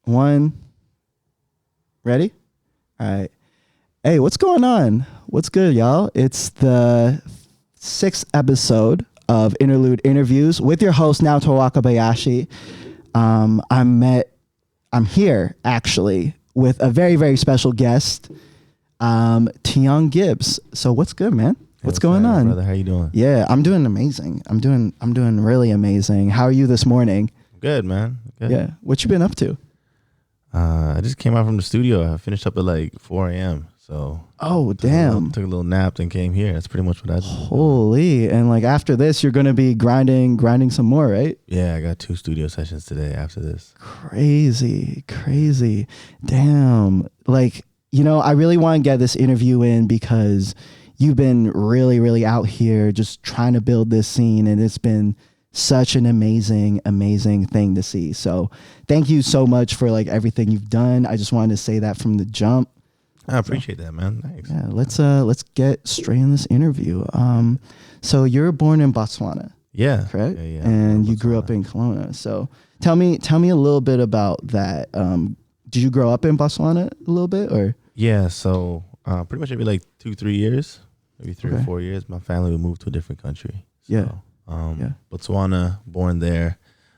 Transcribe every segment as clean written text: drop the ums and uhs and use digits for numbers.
One. Ready? All right. Hey, what's going on? What's good, y'all? It's the 6th episode of Interlude Interviews with your host, Naoto Wakabayashi. I'm here, actually, with a very, very special guest, Teon Gibbs. So what's good, man? What's going on? Brother, how you doing? Yeah, I'm doing amazing. I'm doing really amazing. How are you this morning? Good, man. Good. Yeah. What you been up to? I just came out from the studio. I finished up at like 4 a.m. So Damn. Took a little nap, then came here. That's pretty much what I did. Holy. And like after this, you're gonna be grinding some more, right? Yeah, I got 2 studio sessions today after this. Crazy. Damn. Like, I really want to get this interview in because you've been really, really out here just trying to build this scene, and it's been such an amazing thing to see. So thank you so much for like everything you've done. I just wanted to say that from the jump. I appreciate that, man. Thanks. Yeah, let's get straight in this interview. So you're born in Botswana. Yeah. Correct? Yeah. And you grew up in Kelowna. So tell me a little bit about that. Did you grow up in Botswana a little bit, or? Yeah, so pretty much every like 2-3 years, maybe 3 or 4 years, my family would move to a different country. So, Yeah. Botswana, born there.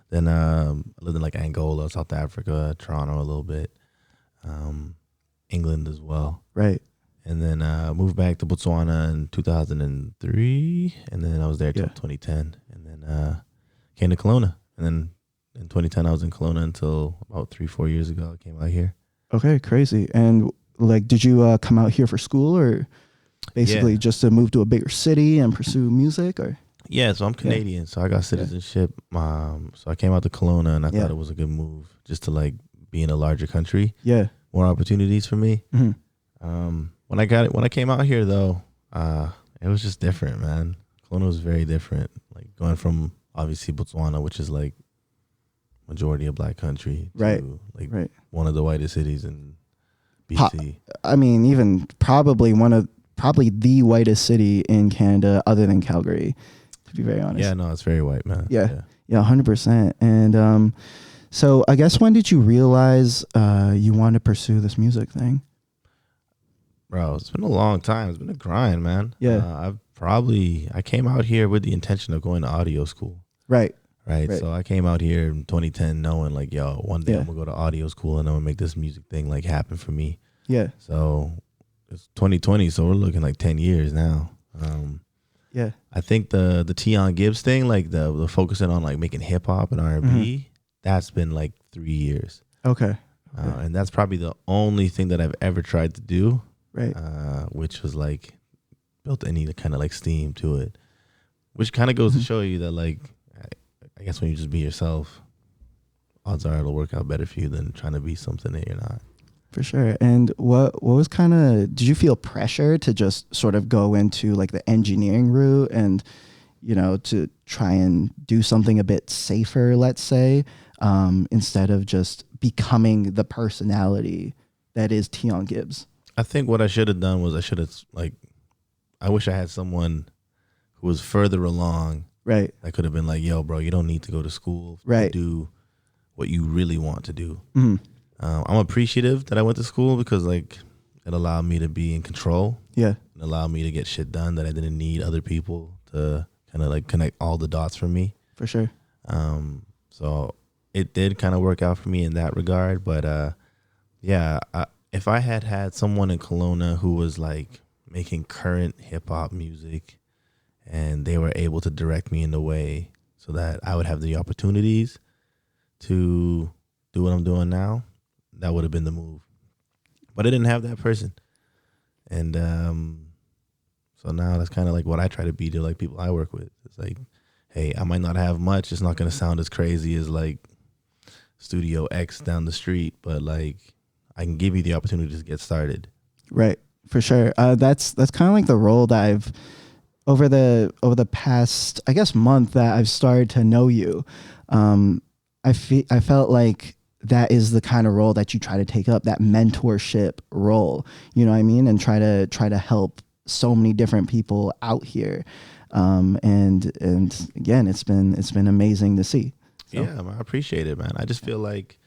Then I lived in like Angola, South Africa, Toronto a little bit, England as well. Right. And then moved back to Botswana in 2003, and then I was there till 2010, and then came to Kelowna. And then in 2010, I was in Kelowna until about 3-4 years ago. I came out here. Okay, crazy. And like, did you come out here for school, or basically just to move to a bigger city and pursue music, or? Yeah, so I'm Canadian, so I got citizenship. So I came out to Kelowna, and I thought it was a good move just to like be in a larger country. Yeah, more opportunities for me. Mm-hmm. When I came out here though, it was just different, man. Kelowna was very different. Like going from obviously Botswana, which is like majority of black country, to like one of the whitest cities in BC. I mean, even probably the whitest city in Canada, other than Calgary. To be very honest. Yeah, no, it's very white, man. Yeah, 100%. And so I guess when did you realize you want to pursue this music thing? Bro, it's been a long time. It's been a grind, man. Yeah. I came out here with the intention of going to audio school. Right. So I came out here in 2010 knowing like, yo, one day I'm going to go to audio school and I'm going to make this music thing like happen for me. Yeah. So it's 2020, so we're looking like 10 years now. Yeah. I think the Teon Gibbs thing, like the focusing on like making hip hop and R&B, that's been like 3 years. Okay. And that's probably the only thing that I've ever tried to do. Right. Which was like built any kind of like steam to it, which kind of goes to show you that like, I guess when you just be yourself, odds are it'll work out better for you than trying to be something that you're not. For sure. And what was did you feel pressure to just sort of go into like the engineering route and, to try and do something a bit safer, let's say, instead of just becoming the personality that is Teon Gibbs? I think what I should have done was I wish I had someone who was further along. Right. That could have been like, yo, bro, you don't need to go to school to do what you really want to do. Mm-hmm. I'm appreciative that I went to school because like it allowed me to be in control. Yeah. It allowed me to get shit done that I didn't need other people to kind of like connect all the dots for me. For sure. So it did kind of work out for me in that regard. But if I had someone in Kelowna who was like making current hip hop music and they were able to direct me in a way so that I would have the opportunities to do what I'm doing now, that would have been the move. But I didn't have that person. And so now that's kind of like what I try to be to like people I work with. It's like, hey, I might not have much. It's not going to sound as crazy as like Studio X down the street, but like I can give you the opportunity to get started. Right. For sure. That's kind of like the role that I've over the past, I guess, month that I've started to know you. I felt like that is the kind of role that you try to take up, that mentorship role, you know what I mean? And try to help so many different people out here. And again, it's been amazing to see. So. Yeah, I appreciate it, man. I just feel like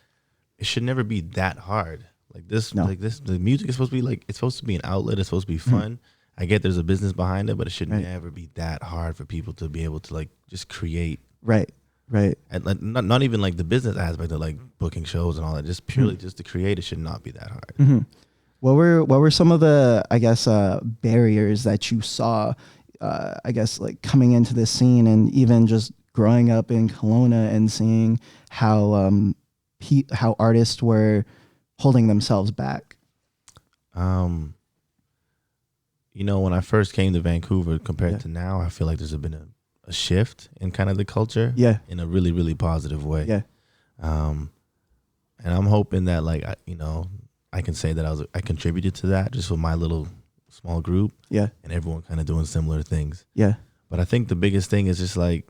it should never be that hard. Like this, No. the music is supposed to be like, it's supposed to be an outlet. It's supposed to be fun. I get there's a business behind it, but it should never be that hard for people to be able to like just create. Right. And like, not even like the business aspect of like booking shows and all that. Just purely just to create, it should not be that hard. What were some of the, I guess, barriers that you saw, I guess, like coming into this scene, and even just growing up in Kelowna and seeing how artists were holding themselves back? You know, when I first came to Vancouver compared to now, I feel like there's been a shift in kind of the culture. Yeah. In a really, really positive way. Yeah. And I'm hoping that like, I can say that I contributed to that just with my little small group. Yeah. And everyone kind of doing similar things. Yeah. But I think the biggest thing is just like,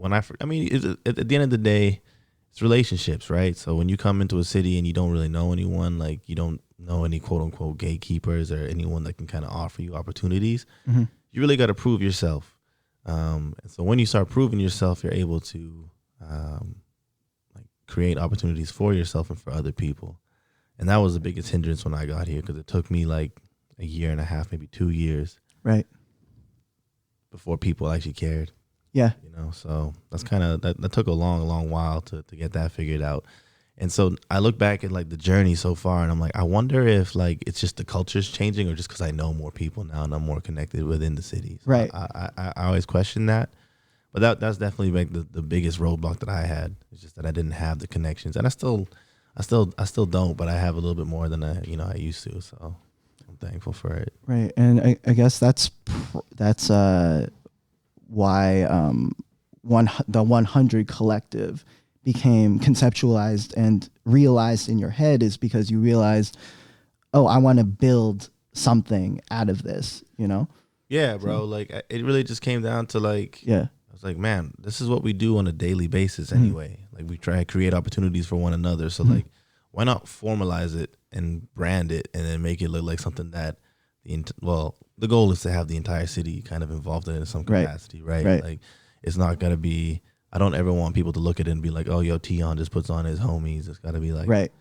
at the end of the day, it's relationships, right? So when you come into a city and you don't really know anyone, like you don't know any quote unquote gatekeepers or anyone that can kind of offer you opportunities, you really got to prove yourself. And so when you start proving yourself, you're able to like create opportunities for yourself and for other people. And that was the biggest hindrance when I got here, because it took me like a year and a half, maybe 2 years, right, before people actually cared. Yeah. So that's kind of, that took a long while to get that figured out. And so I look back at like the journey so far and I'm like, I wonder if like it's just the culture's changing or just because I know more people now and I'm more connected within the city. So right. I always question that. But that's definitely like the biggest roadblock that I had. It's just that I didn't have the connections. And I still don't, but I have a little bit more than I used to. So I'm thankful for it. Right. And I guess that's why the 100 Collective became conceptualized and realized in your head, is because you realized, oh, I want to build something out of this, Yeah, bro. So, like it really just came down to like, yeah, I was like, man, this is what we do on a daily basis anyway. Like we try to create opportunities for one another. So like, why not formalize it and brand it and then make it look like something that the goal is to have the entire city kind of involved in some capacity, right? Like it's not going to be, I don't ever want people to look at it and be like, oh, yo, Teon just puts on his homies. It's got to be like,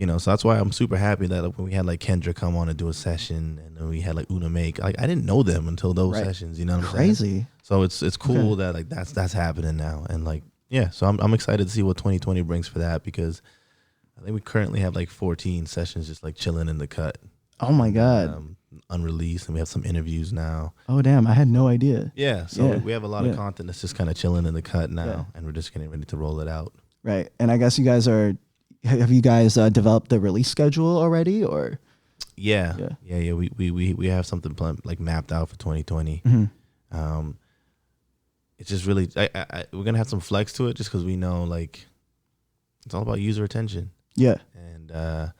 so that's why I'm super happy that when we had like Kendra come on and do a session, and then we had like Una Make, like I didn't know them until those sessions, you know what I'm saying? Crazy. So it's cool that like that's happening now. And like, yeah, so I'm excited to see what 2020 brings for that, because I think we currently have like 14 sessions just like chilling in the cut. Oh my God. Unreleased, and we have some interviews now. Oh damn, I had no idea. Yeah, so we have a lot of content that's just kind of chilling in the cut now, and we're just getting ready to roll it out. Right. And I guess have you guys developed the release schedule already, or? Yeah. We have something like mapped out for 2020. It's just really we're gonna have some flex to it, just because we know like it's all about user attention. Yeah. And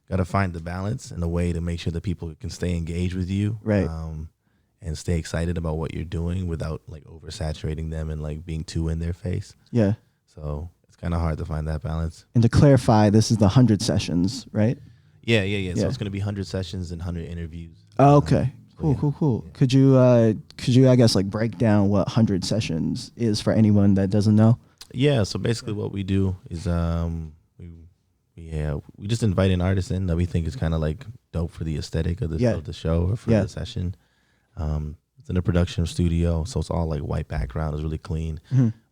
got to find the balance and a way to make sure that people can stay engaged with you, right? And stay excited about what you're doing without like oversaturating them and like being too in their face. Yeah. So it's kind of hard to find that balance. And to clarify, this is the 100 sessions, right? Yeah. So it's going to be 100 sessions and 100 interviews. Oh, okay. Cool. Yeah. Could you, I guess, like break down what 100 sessions is for anyone that doesn't know? Yeah. So basically what we do is, we just invite an artist in that we think is kind of like dope for the aesthetic of the show or for the session. It's in a production studio, so it's all like white background. It's really clean.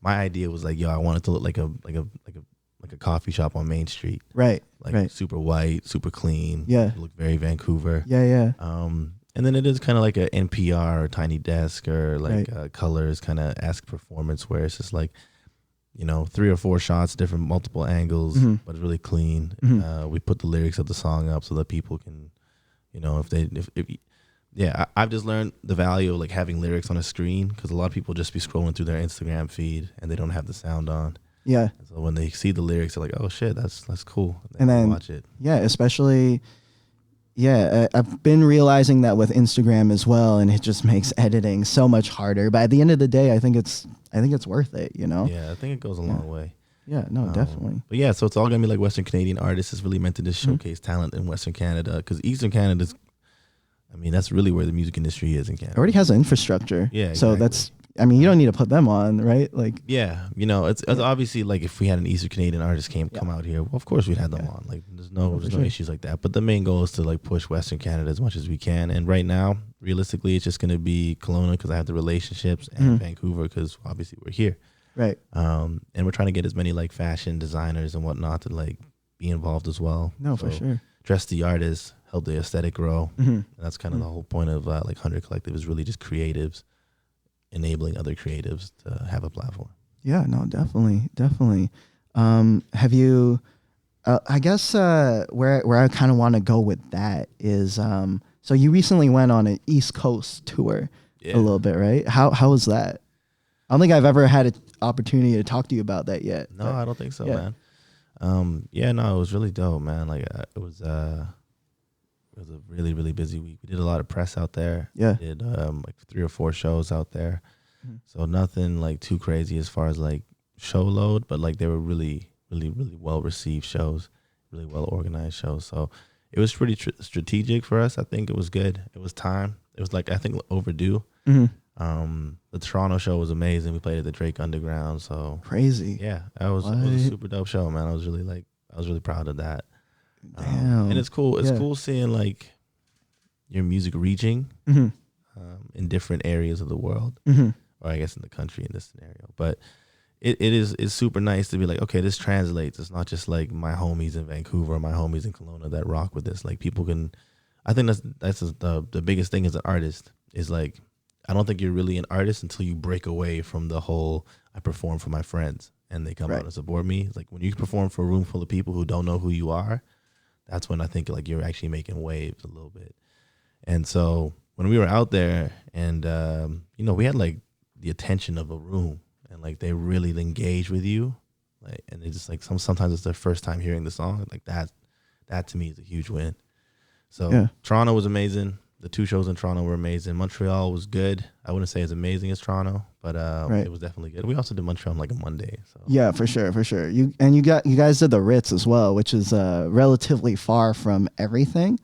My idea was like, I want it to look like a coffee shop on Main Street. Right. Super white, super clean. Yeah. Look very Vancouver. Yeah. And then it is kind of like a NPR or Tiny Desk or like Colors kind of esque performance, where it's just like, 3 or 4 shots, different multiple angles, but it's really clean. We put the lyrics of the song up so that people can, I've just learned the value of like having lyrics on a screen, because a lot of people just be scrolling through their Instagram feed and they don't have the sound on. Yeah. And so when they see the lyrics, they're like, oh shit, that's cool. And then watch it. Yeah, especially. Yeah, I've been realizing that with Instagram as well, and it just makes editing so much harder. But at the end of the day, I think it's worth it, Yeah, I think it goes a long way. Yeah, no, definitely. But yeah, so it's all gonna be like Western Canadian artists. It's really meant to just showcase talent in Western Canada, because Eastern Canada's, that's really where the music industry is in Canada. It already has an infrastructure. Yeah, exactly. So I mean, you don't need to put them on, right? Like, Yeah, you know, it's obviously like if we had an Eastern Canadian artist come out here, well, of course we'd have them on. Like, there's no issues like that. But the main goal is to like push Western Canada as much as we can. And right now, realistically, it's just gonna be Kelowna because I have the relationships, and Vancouver because obviously we're here. Right. And we're trying to get as many like fashion designers and whatnot to like be involved as well. No, for sure. Dress the artists, help the aesthetic grow. And that's kind of the whole point of like 100 Collective is really just creatives enabling other creatives to have a platform. Yeah, no, definitely. Have you, I guess where I kind of want to go with that is, so you recently went on an East Coast tour a little bit, right? How was that? I don't think I've ever had an opportunity to talk to you about that yet. No, I don't think so, man. No, it was really dope, man. Like it was a really, really busy week. We did a lot of press out there. Yeah. We did like 3 or 4 shows out there. So nothing like too crazy as far as like show load, but like they were really, really, really well received shows, really well organized shows. So it was pretty strategic for us. I think it was good. It was time. It was like, I think overdue. The Toronto show was amazing. We played at the Drake Underground. So crazy. Yeah, it was a super dope show, man. I was really proud of that. Damn. And it's cool. It's cool seeing like your music reaching in different areas of the world, or I guess in the country in this scenario. But it's super nice to be like, okay, this translates. It's not just like my homies in Vancouver or my homies in Kelowna that rock with this. Like people can, I think that's the biggest thing as an artist is like, I don't think you're really an artist until you break away from the whole I perform for my friends and they come out and support me. It's like when you perform for a room full of people who don't know who you are, that's when I think like you're actually making waves a little bit. And so when we were out there and, we had like the attention of a room and like they really engage with you. Like, and it's just like sometimes it's their first time hearing the song. Like that to me is a huge win. So Toronto was amazing. The 2 shows in Toronto were amazing. Montreal was good. I wouldn't say as amazing as Toronto, but it was definitely good. We also did Montreal on like a Monday. So yeah, for sure. You guys did the Ritz as well, which is relatively far from everything,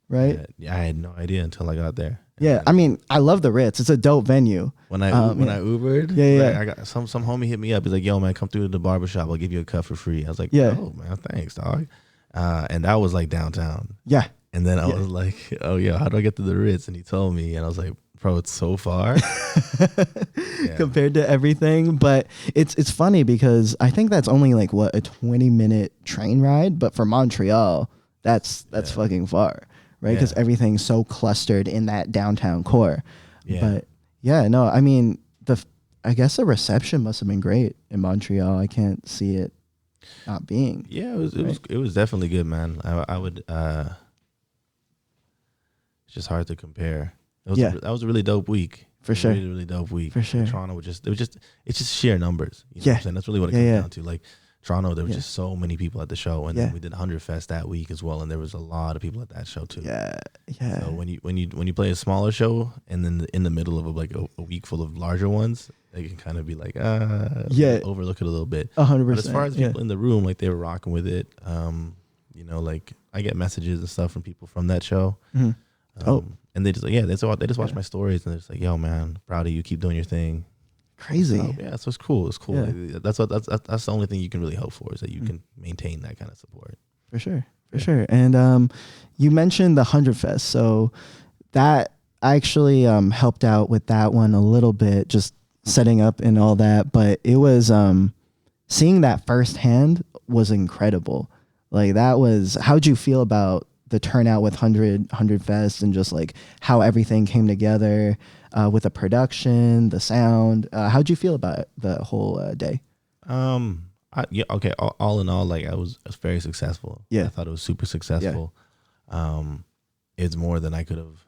right? Yeah, I had no idea until I got there. Yeah, I mean, I love the Ritz. It's a dope venue. When I Ubered, I got some homie hit me up. He's like, "Yo, man, come through to the barbershop. I'll give you a cut for free." I was like, "Oh man, thanks, dog." And that was like downtown. Yeah. And then I was like, "Oh yeah, how do I get to the Ritz?" And he told me, and I was like, "Bro, it's so far compared to everything." But it's funny because I think that's only like a 20-minute train ride, but for Montreal, that's fucking far, right? Because everything's so clustered in that downtown core. Yeah. But I mean, I guess the reception must have been great in Montreal. I can't see it not being. Yeah, it was definitely good, man. I would. It's just hard to compare. That was a really dope week. For sure. Really, really dope week. For sure. Toronto it's just sheer numbers. You know what I'm saying? That's really what it comes down to. Like Toronto, there was just so many people at the show, and then we did 100 Fest that week as well, and there was a lot of people at that show too. Yeah. So when you play a smaller show, and then in the middle of a week full of larger ones, they can kind of be like, overlook it a little bit. 100%. But as far as people in the room, like they were rocking with it. Like I get messages and stuff from people from that show. And they just they just watch my stories and they're just like, "Yo, man, proud of you. Keep doing your thing." Crazy. So it's cool. It's cool. Yeah. Like, that's the only thing you can really hope for is that you can maintain that kind of support. For sure. And you mentioned the 100 Fest, so that I actually helped out with that one a little bit, just setting up and all that. But it was seeing that firsthand was incredible. Like how'd you feel about the turnout with 100 Fest and just like how everything came together with the production, the sound? How'd you feel about it, the whole day? All in all, like I was very successful. I thought it was super successful. It's more than I could have.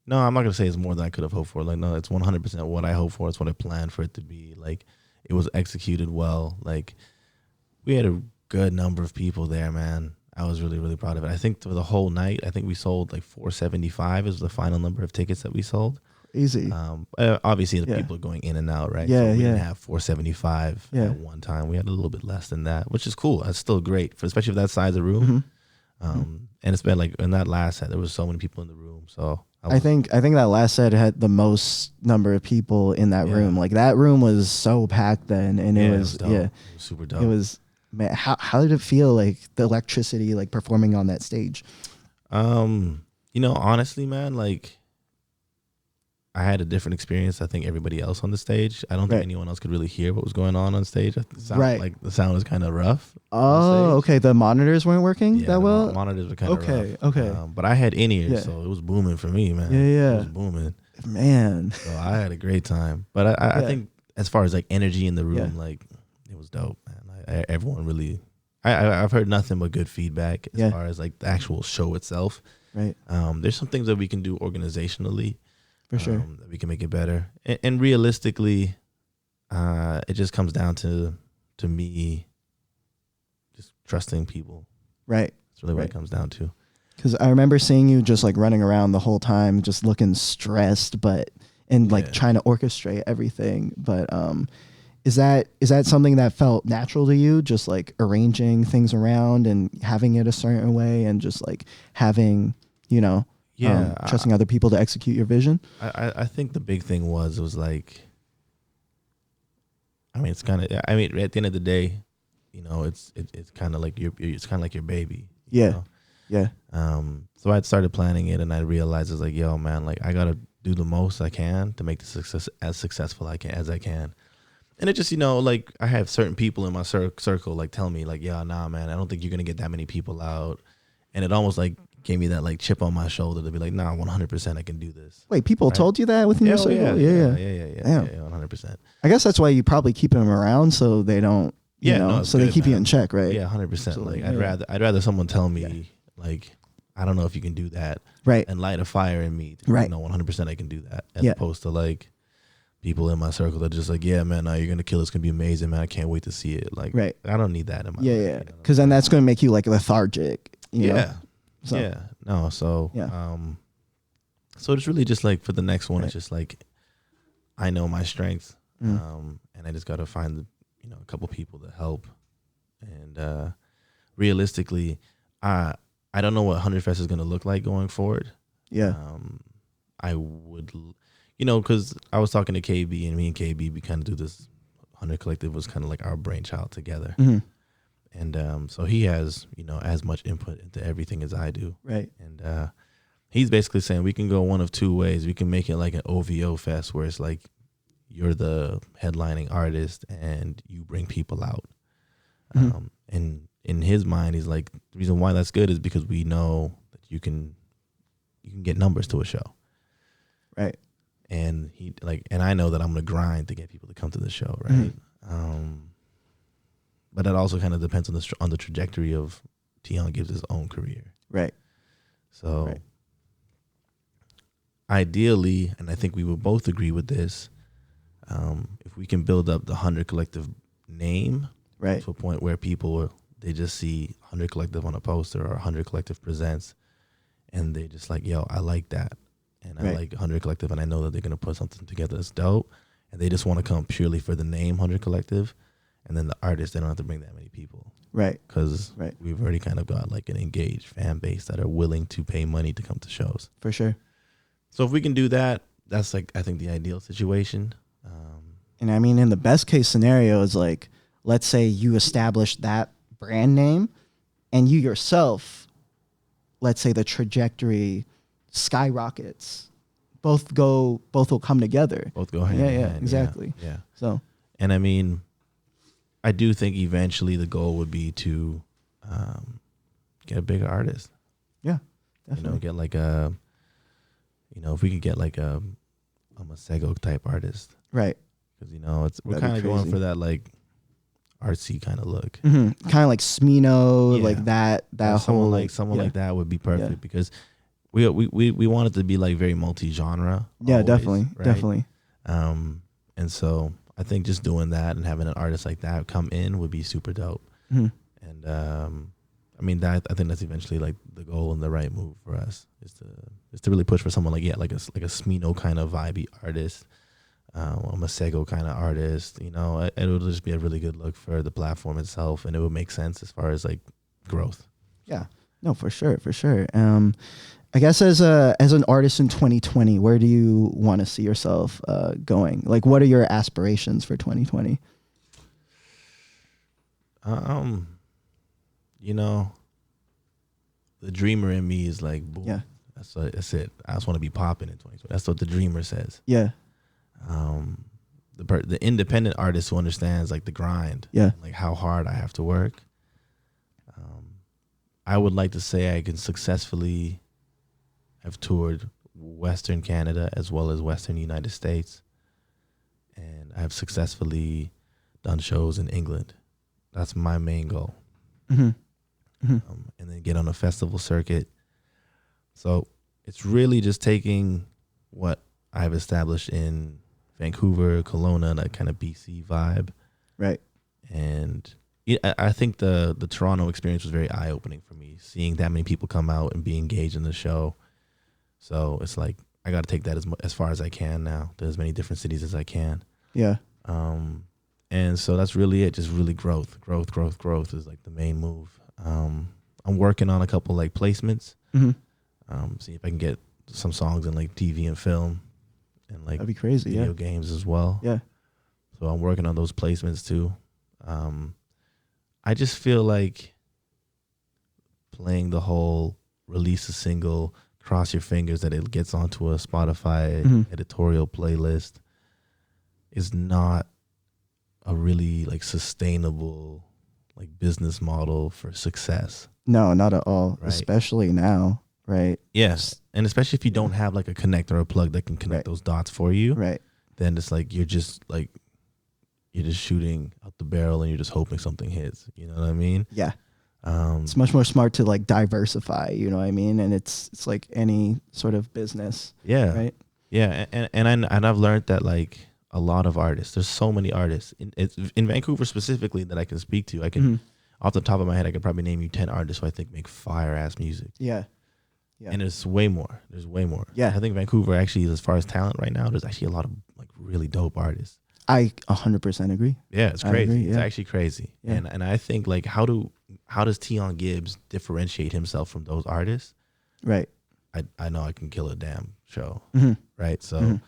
No, I'm not gonna say it's more than I could have hoped for. Like, no, it's 100% what I hoped for. It's what I planned for it to be. Like, it was executed well. Like, we had a good number of people there, man. I was really, really proud of it. I think for the whole night, I think we sold like 475 is the final number of tickets that we sold. Easy. Obviously, the people are going in and out, right? Yeah, so we didn't have 475 at one time. We had a little bit less than that, which is cool. That's still great, especially for that size of room. And it's been like in that last set, there was so many people in the room. So I think that last set had the most number of people in that room. Like that room was so packed then, and it was dope. It was super dope. It was, man. How did it feel, like the electricity, like performing on that stage? You know, honestly, man, like I had a different experience. I think everybody else on the stage. I don't think anyone else could really hear what was going on stage. Like the sound was kind of rough. Oh, okay. The monitors weren't working that well. Monitors were kind of rough. Okay. But I had in-ears, so it was booming for me, man. It was booming, man. So I had a great time. But I think as far as like energy in the room, like it was dope, man. Everyone really. I've heard nothing but good feedback as far as like the actual show itself. Right. There's some things that we can do organizationally. For sure. That we can make it better. And realistically, it just comes down to me just trusting people. Right. That's really what it comes down to. Because I remember seeing you just like running around the whole time, just looking stressed, and like trying to orchestrate everything. But is that something that felt natural to you? Just like arranging things around and having it a certain way, and just like having, trusting other people to execute your vision? I think the big thing was like, I mean, at the end of the day, it's kind of like your baby. Yeah. You know? Yeah. So I started planning it, and I realized it's like, yo, man, like I gotta do the most I can to make this as successful as I can. And it just, like I have certain people in my circle like tell me like, yeah, nah, man, I don't think you're gonna get that many people out. And it almost like gave me that like chip on my shoulder to be like, nah, 100% I can do this. Wait, people told you that within your circle? Yeah, 100%. I guess that's why you probably keep them around, so they don't, so they keep you in check, right? Yeah, 100%. Like I'd rather someone tell me like, I don't know if you can do that, right? And light a fire in me, right? No, 100% I can do that, as opposed to like people in my circle that are just like, yeah, man, no, you're gonna kill it. It's gonna be amazing, man. I can't wait to see it. Like, I don't need that in my life. Yeah, because then that's gonna make you like lethargic. So it's really just like for the next one, it's just like I know my strengths, and I just gotta find a couple people to help. And realistically, I don't know what 100 Fest is gonna look like going forward. Yeah, I would, because I was talking to KB, and me and KB, we kind of do this 100 Collective was kind of like our brainchild together. Mm-hmm. And so he has, as much input into everything as I do. Right. And he's basically saying we can go one of two ways. We can make it like an OVO fest where it's like you're the headlining artist and you bring people out. Mm-hmm. And in his mind, he's like, the reason why that's good is because we know that you can get numbers to a show. Right. And and I know that I'm going to grind to get people to come to the show. Right. Mm-hmm. But it also kind of depends on the trajectory of Teon Gibbs' own career. Right. So ideally, and I think we would both agree with this, if we can build up the 100 Collective name to a point where people, they just see 100 Collective on a poster or 100 Collective presents, and they just like, yo, I like that. And I like 100 Collective, and I know that they're going to put something together that's dope, and they just want to come purely for the name 100 Collective. And then the artists, they don't have to bring that many people. Right. Because we've already kind of got like an engaged fan base that are willing to pay money to come to shows. For sure. So if we can do that, that's like, I think the ideal situation. And I mean, in the best case scenario is like, let's say you establish that brand name and you yourself, let's say the trajectory skyrockets. Both will come together. Both go hand in hand. Exactly. Yeah. So, and I mean, I do think eventually the goal would be to get a bigger artist. Yeah, definitely. Get like a, if we could get like a Masego type artist. Right. Because, we're kind of going for that like artsy kind of look. Mm-hmm. Kind of like Smino, like that whole like someone like that would be perfect because we want it to be like very multi-genre. Yeah, always, definitely. Right? Definitely. And so I think just doing that and having an artist like that come in would be super dope. Mm-hmm. And I mean I think that's eventually like the goal and the right move for us is to really push for someone like a Smino kind of vibey artist, a Masego kind of artist. It would just be a really good look for the platform itself, and it would make sense as far as like growth. Yeah, No, for sure, for sure. I guess as an artist in 2020, where do you want to see yourself going? Like, what are your aspirations for 2020? Um, you know, the dreamer in me is like, boom. Yeah, That's it. I just want to be popping in 2020. That's what the dreamer says. yeah, The independent artist who understands like the grind, yeah, like how hard I have to work. I would like to say I can successfully have toured Western Canada as well as Western United States, and I have successfully done shows in England. That's my main goal. mm-hmm. Mm-hmm. And then get on a festival circuit. So it's really just taking what I've established in Vancouver, Kelowna, that kind of BC vibe. Right. And I think the Toronto experience was very eye opening for me, seeing that many people come out and be engaged in the show. So it's like I got to take that as far as I can now, to as many different cities as I can. Yeah. And so that's really it. Just really growth is like the main move. I'm working on a couple like placements. Mm-hmm. See if I can get some songs in like TV and film and like That'd be crazy. video Yeah. games as well. Yeah. So I'm working on those placements too. I just feel like playing the whole release a single, cross your fingers that it gets onto a Spotify editorial playlist is not a really like sustainable like business model for success. No, not at all. Right. Especially now. Right. Yes. And especially if you don't have like a connector or a plug that can connect those dots for you, Right. then it's like you're just shooting out the barrel and you're just hoping something hits. You know what I mean? Yeah. It's much more smart to like diversify, you know what I mean? And it's like any sort of business. Yeah. Right. Yeah. And I've learned that like a lot of artists, there's so many artists in Vancouver specifically that I can speak to. I can off the top of my head, I could probably name you 10 artists who I think make fire ass music. Yeah. Yeah. And there's way more. Yeah. I think Vancouver actually, as far as talent right now, there's actually a lot of like really dope artists. I 100% agree. Yeah, it's crazy. Agree, yeah. It's actually crazy. Yeah. And I think like how does Teon Gibbs differentiate himself from those artists? Right. I know I can kill a damn show. Mm-hmm. Right. So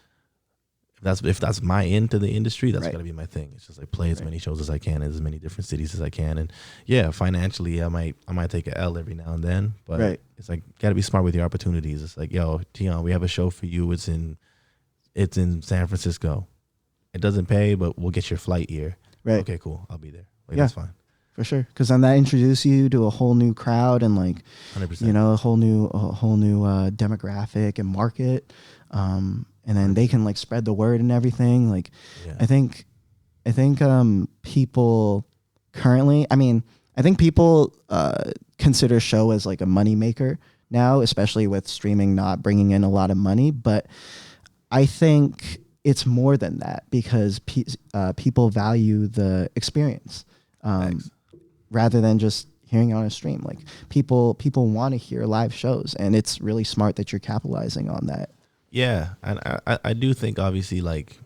if that's my into the industry, that's Right. gotta be my thing. It's just like play as many shows as I can in as many different cities as I can. And yeah, financially I might take a L every now and then. But it's like gotta be smart with your opportunities. It's like, yo, Teon, we have a show for you. It's in San Francisco. It doesn't pay, but we'll get your flight here. Right. Okay, cool. I'll be there. Like, Yeah. that's fine. For sure. Because then that introduces you to a whole new crowd and like, 100%. you know, a whole new demographic and market. And then they can like spread the word and everything. Like, Yeah. I think people currently, I think people consider show as like a money maker now, especially with streaming not bringing in a lot of money. But I think it's more than that because people value the experience rather than just hearing it on a stream. Like people want to hear live shows, and it's really smart that you're capitalizing on that. Yeah, and I do think obviously like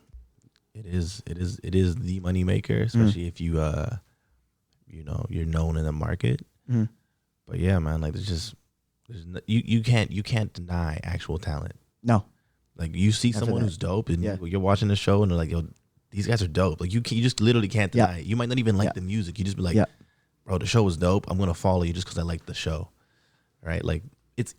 it is the money maker, especially if you you're known in the market. But yeah, man, like you can't deny actual talent. No. Like you see someone who's dope and you're watching the show and they're like, yo, these guys are dope. Like you just literally can't deny it. You might not even like the music. You just be like, bro, the show was dope. I'm gonna follow you just because I like the show, right? Like it's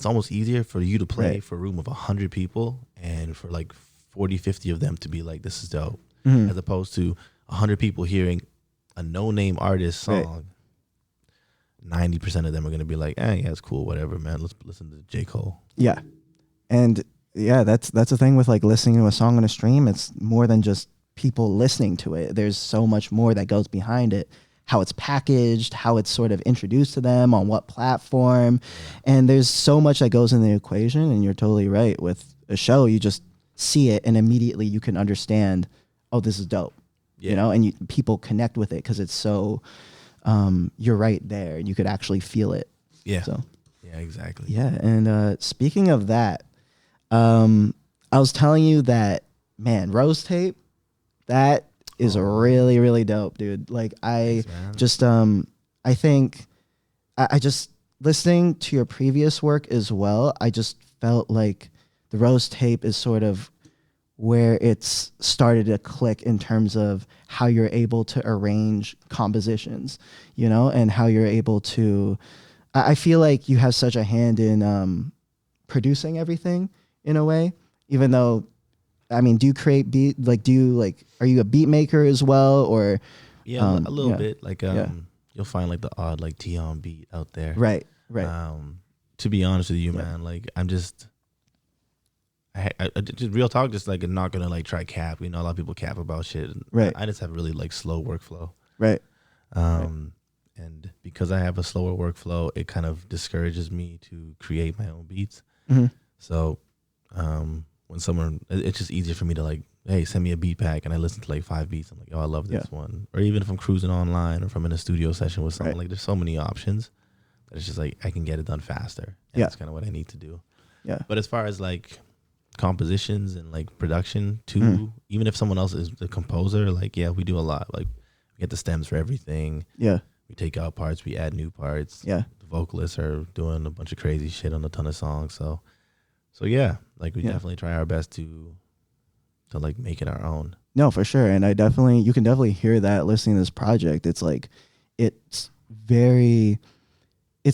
almost easier for you to play for a room of 100 people and for like 40, 50 of them to be like, this is dope, as opposed to 100 people hearing a no-name artist song. 90% of them are gonna be like, yeah, it's cool, whatever, man. Let's listen to J. Cole. Yeah, and that's the thing with like listening to a song on a stream. It's more than just people listening to it. There's so much more that goes behind it. How it's packaged, how it's sort of introduced to them, on what platform. And there's so much that goes in the equation, and you're totally right. With a show, you just see it and immediately you can understand, oh, this is dope. You know, and people connect with it because it's so, you're right there and you could actually feel it. Yeah. So. Yeah, exactly. Yeah, and speaking of that, I was telling you that, man, Rose Tape, that is really, really dope, dude. Like I Thanks, just I think I just listening to your previous work as well, I just felt like the Rose tape is sort of where it's started to click in terms of how you're able to arrange compositions, you know, and how you're able to. I feel like you have such a hand in producing everything in a way, even though, I mean, do you create beat? Like, are you a beat maker as well, or? Yeah, a little bit. Like, yeah. you'll find like the odd like Teon beat out there. Right. To be honest with you, Yeah. man, like I'm just, I just real talk, just like not gonna like try cap. You know, a lot of people cap about shit. Right. I just have really like slow workflow. Right. And because I have a slower workflow, it kind of discourages me to create my own beats. Mm-hmm. So, when someone, it's just easier for me to like, hey, send me a beat pack, and I listen to like 5 beats. I'm like, oh, I love this one. Or even if I'm cruising online, or if I'm in a studio session with someone, like there's so many options that it's just like I can get it done faster. And that's kind of what I need to do. Yeah. But as far as like compositions and like production too, even if someone else is the composer, like we do a lot. Like we get the stems for everything. Yeah. We take out parts, we add new parts. Yeah. The vocalists are doing a bunch of crazy shit on a ton of songs. So yeah, like we definitely try our best to like make it our own. No, for sure. And you can definitely hear that listening to this project. It's like, it's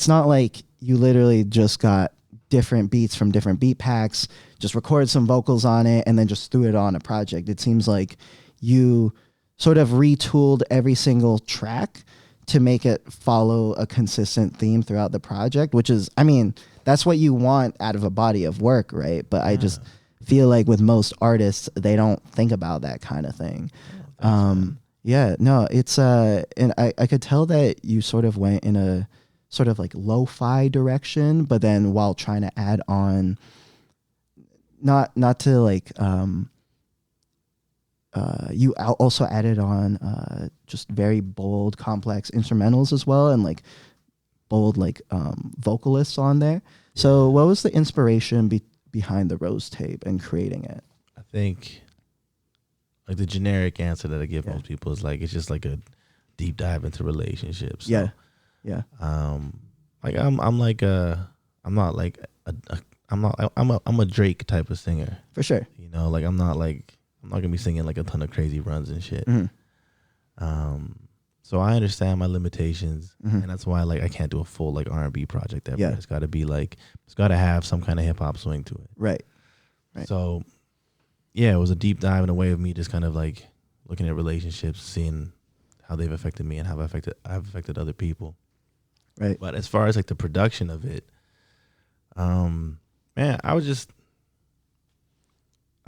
not like you literally just got different beats from different beat packs, just recorded some vocals on it, and then just threw it on a project. It seems like you sort of retooled every single track to make it follow a consistent theme throughout the project, which is, I mean, that's what you want out of a body of work, right? But I just feel like with most artists, they don't think about that kind of thing. Yeah, no, it's and I could tell that you sort of went in a sort of like lo-fi direction, but then while trying to add on, not to like you also added on just very bold, complex instrumentals as well, and like bold like vocalists on there. So what was the inspiration behind the Rose tape and creating it? I think like the generic answer that I give most people is like it's just like a deep dive into relationships. So, like I'm a Drake type of singer for sure. You know, like I'm not gonna be singing like a ton of crazy runs and shit. So I understand my limitations, and that's why like I can't do a full like R&B project ever. It's got to be like it's got to have some kind of hip hop swing to it. Right. So yeah, it was a deep dive in a way of me just kind of like looking at relationships, seeing how they've affected me and how I've affected other people. Right. But as far as like the production of it, man, I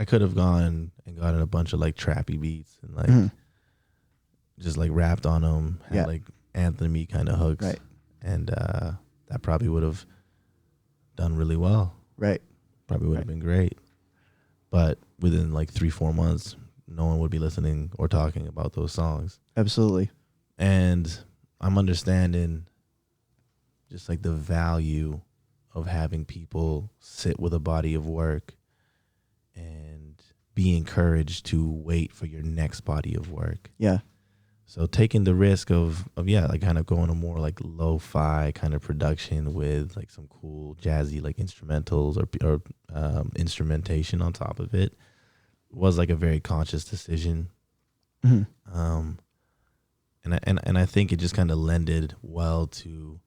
could have gone and gotten a bunch of like trappy beats and like just like rapped on them, had like anthem-y kind of hooks, and that probably would have done really well. Probably would have been great. But within like 3-4 months, no one would be listening or talking about those songs. Absolutely. And I'm understanding just like the value of having people sit with a body of work and be encouraged to wait for your next body of work. Yeah. So taking the risk of like kind of going to more like lo-fi kind of production with like some cool jazzy like instrumentals or instrumentation on top of it was like a very conscious decision. And I think it just kind of lended well to.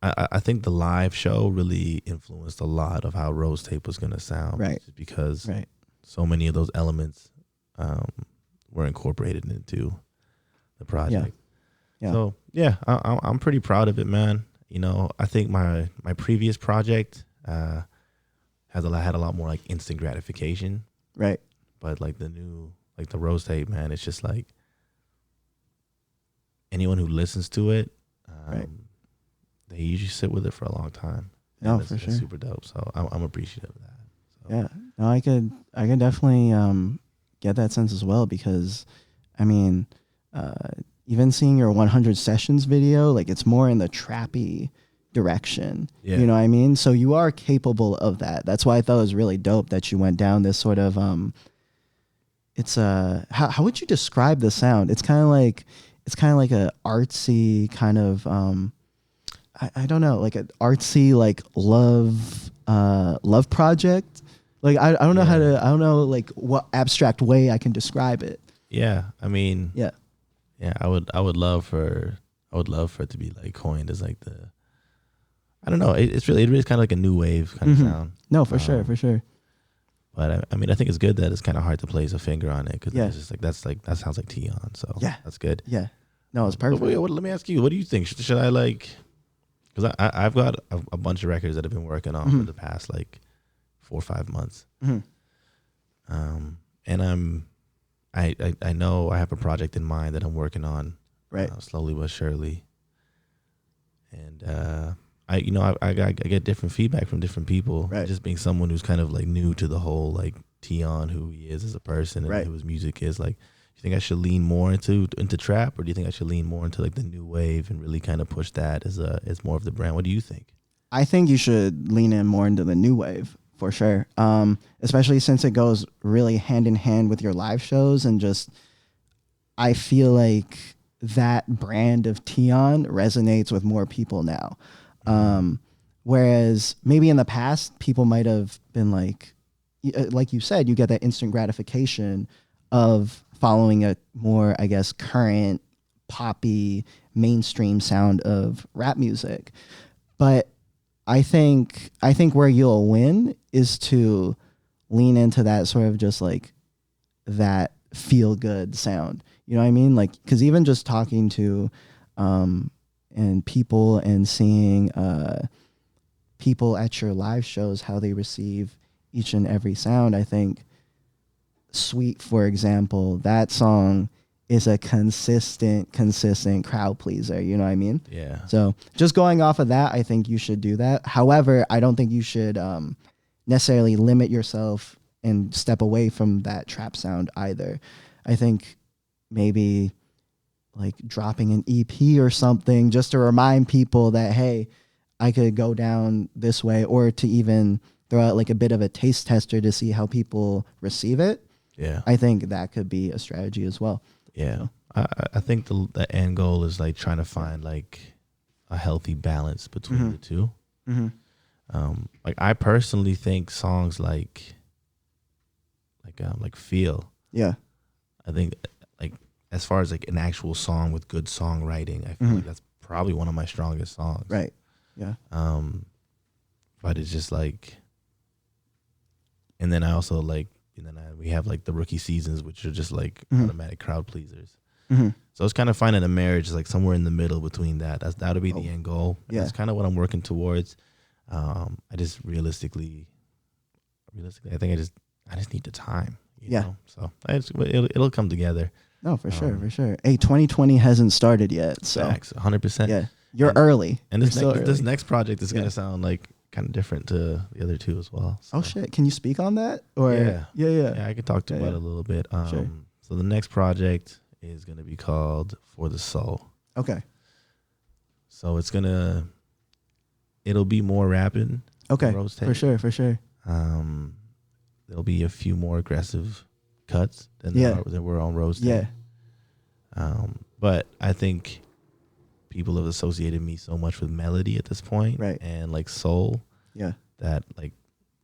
I think the live show really influenced a lot of how Rose Tape was going to sound, just because so many of those elements were incorporated into the project. So yeah, I'm pretty proud of it, man. You know, I think my previous project had a lot more like instant gratification, but like the new, like the Rose Tape, man, it's just like anyone who listens to it, they usually sit with it for a long time. No, for sure. It's super dope. So I'm appreciative of that. So. Yeah, no, I could definitely get that sense as well, because I mean, even seeing your 100 sessions video, like it's more in the trappy direction. You know what I mean? So you are capable of that. That's why I thought it was really dope that you went down this sort of it's how would you describe the sound? It's kind of like a artsy kind of I don't know, like an artsy like love project. Like I don't know how to, I don't know like what abstract way I can describe it. Yeah, I mean, Yeah. yeah, I would love for it to be like coined as like the, I don't know, it really is kind of like a new wave kind of sound. No, for sure, for sure. But I mean, I think it's good that it's kind of hard to place a finger on it because Yeah. it's just like that sounds like Teon, so Yeah. that's good. Yeah. No, it's perfect. But let me ask you, what do you think? Should I like? Because I've got a bunch of records that I've been working on for the past like 4 or 5 months, and I know I have a project in mind that I'm working on, Right. Slowly but surely, and I get different feedback from different people. Right. Just being someone who's kind of like new to the whole like Teon, who he is as a person, and Right. who his music is. Like, do you think I should lean more into trap, or do you think I should lean more into like the new wave and really kind of push that as more of the brand? What do you think? I think you should lean in more into the new wave for sure. Especially since it goes really hand in hand with your live shows, and just I feel like that brand of Teon resonates with more people now. Whereas maybe in the past, people might have been like you said, you get that instant gratification of following a more, I guess, current poppy mainstream sound of rap music. But I think where you'll win is to lean into that sort of just like that feel good sound. You know what I mean? Like, because even just talking to and people and seeing people at your live shows, how they receive each and every sound, I think Sweet, for example, that song is a consistent crowd pleaser. You know what I mean? Yeah. So just going off of that, I think you should do that. However, I don't think you should necessarily limit yourself and step away from that trap sound either. I think maybe like dropping an EP or something just to remind people that, hey, I could go down this way, or to even throw out like a bit of a taste tester to see how people receive it. Yeah. I think that could be a strategy as well. Yeah. I think the end goal is like trying to find like a healthy balance between the two. Like I personally think songs like Feel. Yeah. I think like as far as like an actual song with good songwriting, I feel like that's probably one of my strongest songs. Right. Yeah. But it's just like, and then I also like, we have like the rookie seasons, which are just like automatic crowd pleasers. So it's kind of finding a marriage like somewhere in the middle between that. That'll be the end goal. Yeah. That's kind of what I'm working towards. I just realistically, I think I just need the time. You know? So it'll come together. No, for sure. Hey, 2020 hasn't started yet, so facts, 100%. Yeah, you're early. And this next project is gonna sound like kind of different to the other two as well. So. Oh shit! Can you speak on that? Or yeah, I could talk about it a little bit. Sure. So the next project is gonna be called For the Soul. Okay. So it'll be more rapping. Okay. For sure. There'll be a few more aggressive cuts than there were on Rose Tape. Yeah. But I think people have associated me so much with melody at this point, right? And like soul, that like,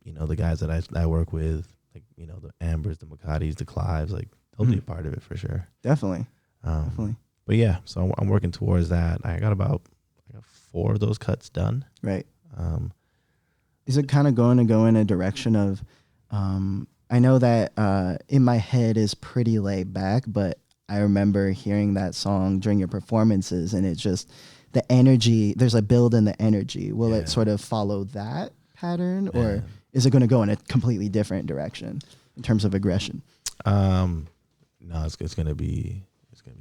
the guys that I work with, like, the Ambers, the Macatis, the Clives, like they'll be a part of it for sure. Definitely. But yeah, so I'm working towards that. I got 4 of those cuts done. Right. Is it kind of going to go in a direction of, I know that In My Head is pretty laid back, but I remember hearing that song during your performances, and it's just the energy, there's a build in the energy. Will it sort of follow that pattern, or is it going to go in a completely different direction in terms of aggression? No, it's going to be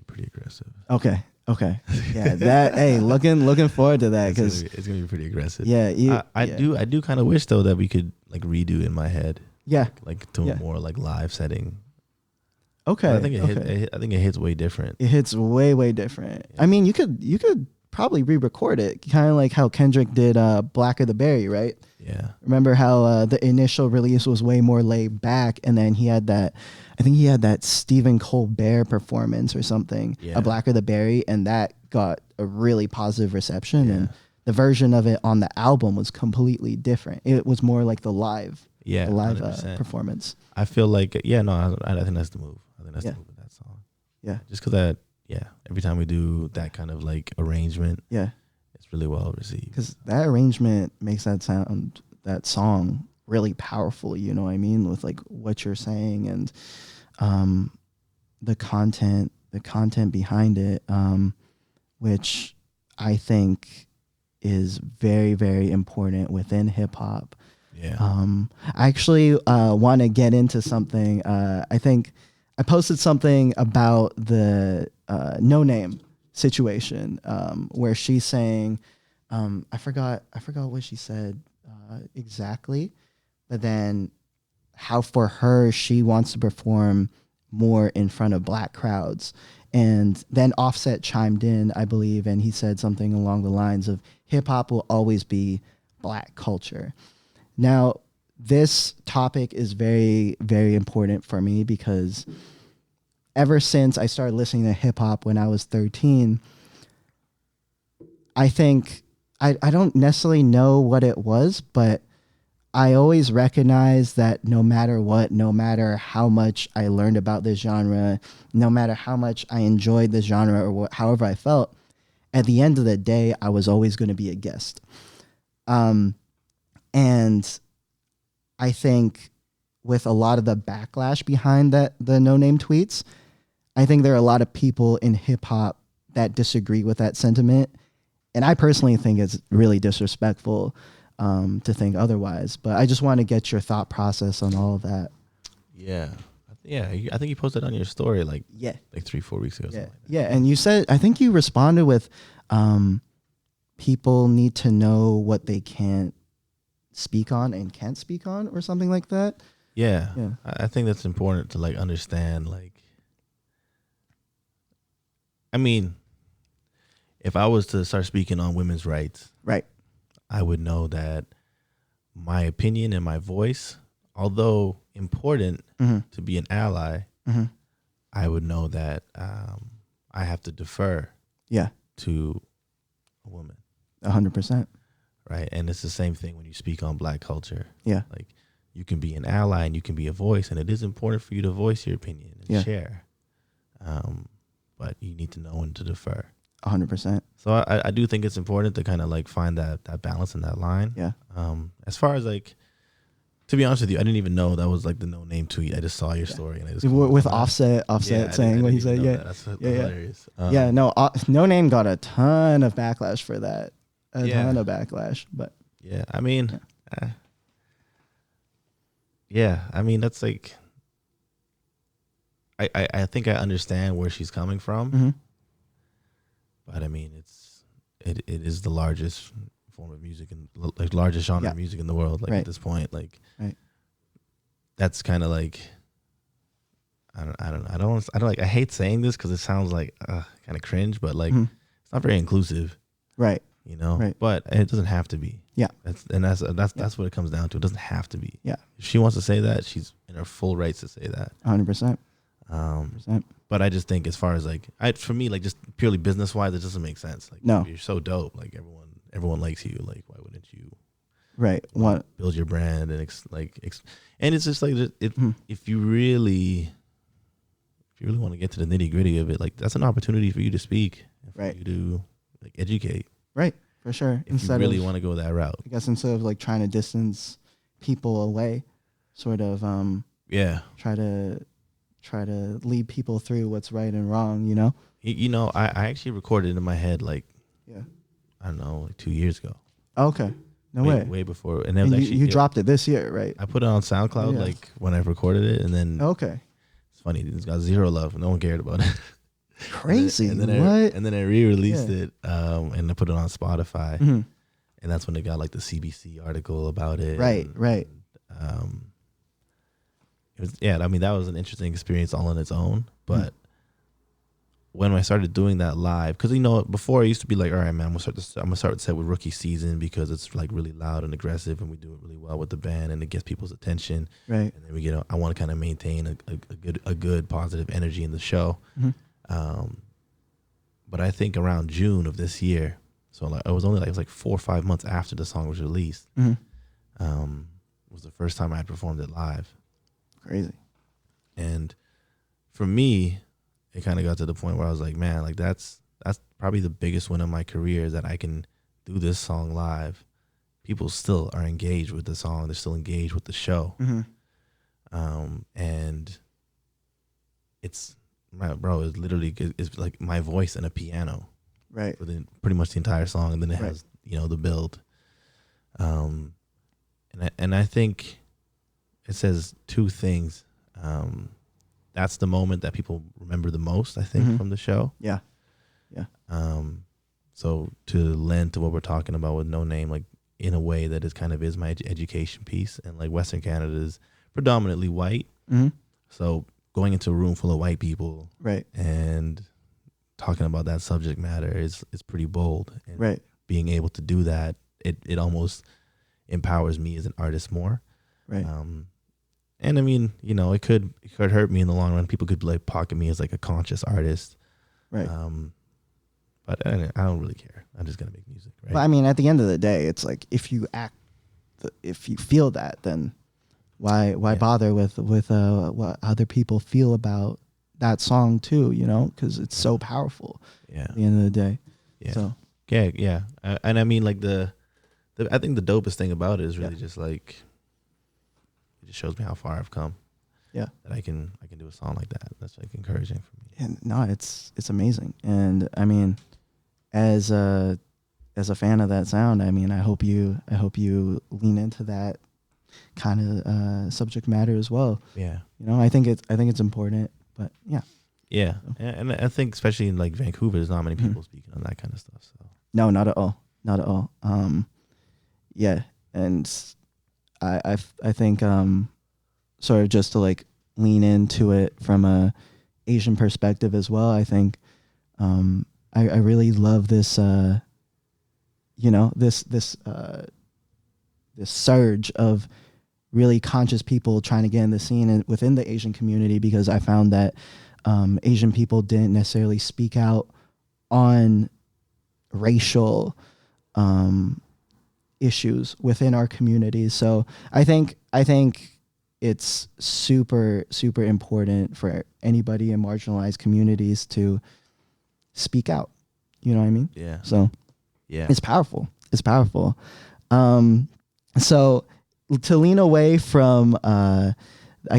pretty aggressive. Okay. Yeah, hey, looking forward to that, because it's gonna be pretty aggressive. Yeah, I do kind of wish though that we could like redo In My Head. Yeah, like to a more like live setting. Okay, but I think it hits way different. It hits way different. Yeah. I mean, you could probably re-record it, kind of like how Kendrick did Black of the Berry, right? Yeah. Remember how the initial release was way more laid back, and then he had that Stephen Colbert performance or something, a Black of the Berry, and that got a really positive reception, and the version of it on the album was completely different. It was more like the live Yeah, performance. I feel like I think that's the move. I think that's the move with that song. Yeah, just because every time we do that kind of like arrangement, it's really well received. Because that arrangement makes that song really powerful. You know what I mean? With like what you're saying and the content behind it, which I think is very, very important within hip hop. Yeah. I actually want to get into something. I think I posted something about the No Name situation, where she's saying, I forgot what she said exactly, but then how for her she wants to perform more in front of black crowds. And then Offset chimed in, I believe, and he said something along the lines of hip hop will always be black culture. Now, this topic is very, very important for me because ever since I started listening to hip hop when I was 13, I think I don't necessarily know what it was, but I always recognized that no matter what, no matter how much I learned about this genre, no matter how much I enjoyed this genre or however I felt, at the end of the day, I was always going to be a guest. And I think with a lot of the backlash behind the No Name tweets, I think there are a lot of people in hip hop that disagree with that sentiment. And I personally think it's really disrespectful to think otherwise. But I just want to get your thought process on all of that. Yeah. Yeah. I think you posted on your story like 3-4 weeks ago. Yeah. Like yeah. And you said, I think you responded with people need to know what they can't speak on and can't speak on or something like that. Yeah. I think that's important to like understand. Like, I mean, if I was to start speaking on women's rights, right, I would know that my opinion and my voice, although important to be an ally, I would know that I have to defer to a woman. 100%. Right. And it's the same thing when you speak on black culture. Yeah. Like you can be an ally and you can be a voice, and it is important for you to voice your opinion and share. But you need to know when to defer. 100%. So I do think it's important to kind of like find that balance in that line. Yeah. As far as like, to be honest with you, I didn't even know that was like the No Name tweet. I just saw your story and I just with Offset saying what he said. Yeah. That's hilarious. No Name got a ton of backlash for that. A ton of backlash, but yeah, I mean, I mean that's like, I think I understand where she's coming from, but I mean it is the largest form of music and like largest genre of music in the world. Like at this point, like that's kind of like I don't like, I hate saying this because it sounds like kind of cringe, but like it's not very inclusive, right? You know, but it doesn't have to be. Yeah, that's what it comes down to. It doesn't have to be. Yeah, if she wants to say that, she's in her full rights to say that. 100%. But I just think as far as like, for me, like just purely business wise, it doesn't make sense. Like, no, you're so dope. Like everyone likes you. Like, why wouldn't you? Right. Build your brand and and it's just like if you really want to get to the nitty gritty of it, like that's an opportunity for you to speak, and for you to like educate. Right, for sure. If you really want to go that route, I guess instead of like trying to distance people away, sort of try to lead people through what's right and wrong. You know. I actually recorded it in my head like I don't know, like 2 years ago. Okay. No way. Way before, and then you dropped it this year, right? I put it on SoundCloud like when I recorded it, and then it's funny, it's got zero love. No one cared about it. Crazy. and then I re-released it, and I put it on Spotify, and that's when they got like the CBC article about it. Right. It was I mean that was an interesting experience all on its own, but when I started doing that live, because before I used to be like, all right, man, I'm gonna start the set with Rookie Season because it's like really loud and aggressive, and we do it really well with the band, and it gets people's attention. Right. And then I want to kind of maintain a good positive energy in the show. But I think around June of this year, So like it was only like it was like 4 or 5 months after the song was released. Was the first time I had performed it live. Crazy. And for me, it kind of got to the point where I was like, man, like that's probably the biggest win of my career is that I can do this song live. People still are engaged with the song. They're still engaged with the show. And it's, bro, it's literally, it's like my voice and a piano. Right. Within pretty much the entire song. And then it has, the build. And I think it says two things. That's the moment that people remember the most, I think, from the show. Yeah. So to lend to what we're talking about with No Name, like in a way that is kind of is my education piece, and like Western Canada is predominantly white. So going into a room full of white people, right, and talking about that subject matter is pretty bold. And right. Being able to do that, it almost empowers me as an artist more. Right. And I mean, it could hurt me in the long run. People could like pocket me as like a conscious artist. Right. But I don't really care. I'm just gonna make music. Right. But I mean, at the end of the day, it's like if you feel that, then why bother with what other people feel about that song too? Because it's so powerful. Yeah. At the end of the day. Yeah. So. Yeah. And I mean, like I think the dopest thing about it is really just like it just shows me how far I've come. Yeah. That I can do a song like that. That's like encouraging for me. And no, it's amazing. And I mean, as a fan of that sound, I mean, I hope you lean into that kind of subject matter as well. Yeah. I think it's important, but yeah. Yeah. And I think especially in like Vancouver, there's not many people speaking on that kind of stuff. So no, not at all. Not at all. Yeah. And I think sort of just to like lean into it from a Asian perspective as well. I think I really love this this surge of really conscious people trying to get in the scene and within the Asian community, because I found that Asian people didn't necessarily speak out on racial issues within our communities. So I think it's super, super important for anybody in marginalized communities to speak out. You know what I mean? Yeah. So yeah, it's powerful. It's powerful. So to lean away from, I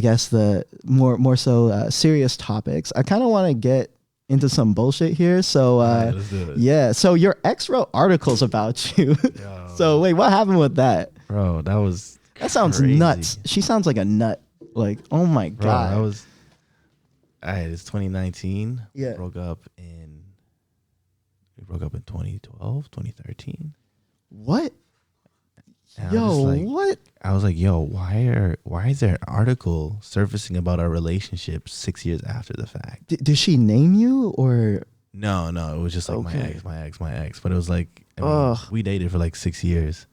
guess the more so serious topics, I kind of want to get into some bullshit here. So let's do it. yeah. So your ex wrote articles about you. So wait, what happened with that? Bro, that sounds crazy. nuts. She sounds like a nut. Like, oh my Bro, God. It's 2019. Yeah. We broke up in 2012, 2013. What? And Yo, what? I was like, yo, why is there an article surfacing about our relationship 6 years after the fact? Did she name you or? No, it was just like Okay. my ex. But it was like, we dated for like 6 years.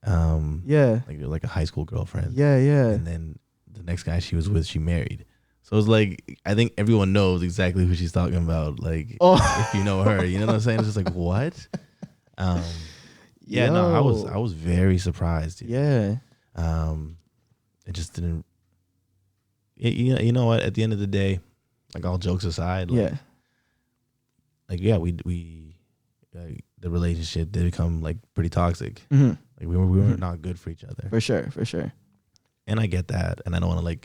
Yeah. Like a high school girlfriend. Yeah. And then the next guy she was with, she married. So it was like, I think everyone knows exactly who she's talking about. Like, if you know her, you know what I'm saying? It's just like, what? Yeah, no, I was very surprised. Dude. Yeah. It just didn't. You know what? At the end of the day, like all jokes aside, like, we the relationship did become like pretty toxic. Mm-hmm. Like we were not good for each other. For sure. And I get that, and I don't want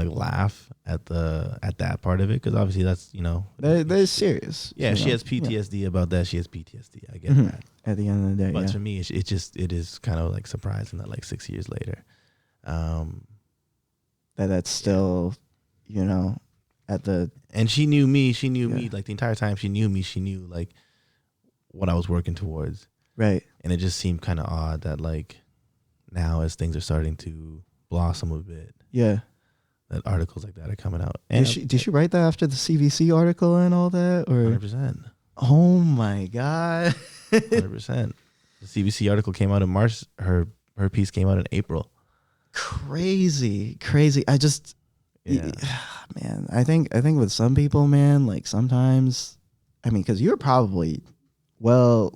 to laugh at that part of it, because obviously that's They're serious. Yeah, she has PTSD about that. She has PTSD. I get that. At the end of the day, But to me, it is kind of like surprising that like 6 years later, that's still, at the. And she knew me. She knew me like the entire time. She knew me. She knew like what I was working towards. Right. And it just seemed kind of odd that like now, as things are starting to blossom a bit, that articles like that are coming out. And did she write that after the CVC article and all that, or? 100%. Oh my God. 100%. The CBC article came out in March. Her piece came out in April. Crazy. I just, man, I think with some people, man, like sometimes, I mean, because you're probably Well,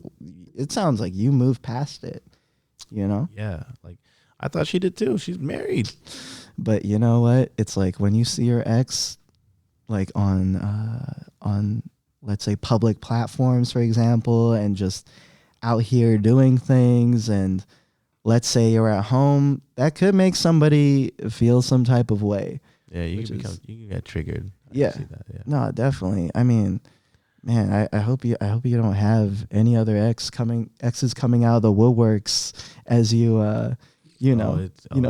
it sounds like you moved past it, you know? Yeah, like I thought she did too. She's married. But you know what? It's like when you see your ex like on let's say public platforms, for example, and just out here doing things, and let's say you're at home, that could make somebody feel some type of way. Yeah, you Which can become is- you can get triggered. I can Yeah. see that. Yeah. No, definitely. I mean, man, I hope you don't have any other exes coming out of the woodworks as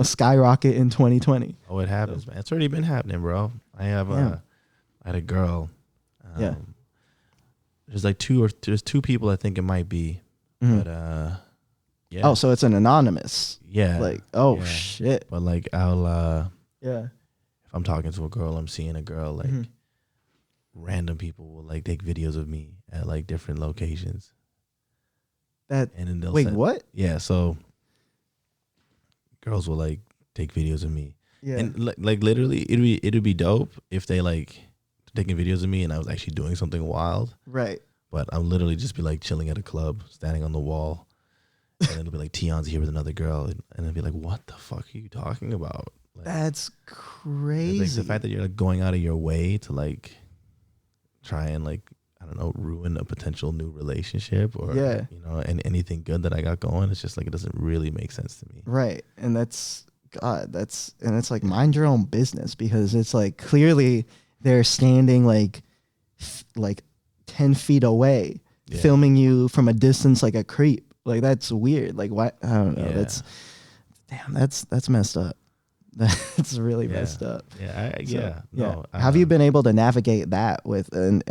skyrocket in 2020. Oh, it happens, man. It's already been happening, bro. I had a girl. Yeah. There's two people I think it might be, Mhm. but yeah. Oh, so it's an anonymous. Yeah. Like, oh yeah. shit. But like I'll Yeah. if I'm talking to a girl, I'm seeing a girl, like Mhm. random people will like take videos of me at like different locations. That And then they'll wait, send, what? yeah, so girls will like take videos of me. Yeah. And like literally it'd be dope if they like taking videos of me and I was actually doing something wild. Right. But I'll literally just be like chilling at a club, standing on the wall. And it'll be like Teon's here with another girl, and it'll be like, what the fuck are you talking about? Like, That's it's crazy. like the fact that you're like going out of your way to like try and like, I don't know, ruin a potential new relationship or Yeah. and anything good that I got going. It's just like it doesn't really make sense to me. Right. And it's like mind your own business, because it's like clearly they're standing like 10 feet away, Yeah. filming you from a distance like a creep. Like, that's weird. Like, what? I don't know. Yeah. That's messed up. That's really Yeah. messed up. Yeah. Yeah. Have you been able to navigate that with, and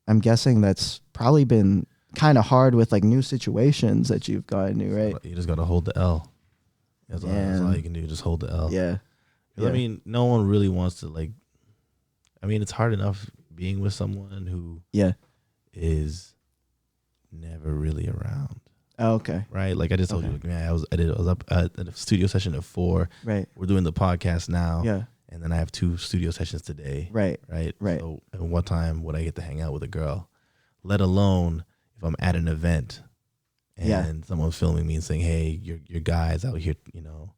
I'm guessing that's probably been kind of hard with like new situations that you've gotten to, right? You just got to hold the L. That's all you can do. Just hold the L. Yeah. 'Cause, I mean, no one really wants to like. I mean, it's hard enough being with someone who is never really around. Oh, okay. Right? Like I just told you, like, man, I was up at a studio session at 4. Right. We're doing the podcast now. Yeah. And then I have 2 studio sessions today. Right. Right. Right. So at what time would I get to hang out with a girl? Let alone if I'm at an event and someone's filming me and saying, hey, your guy's out here, and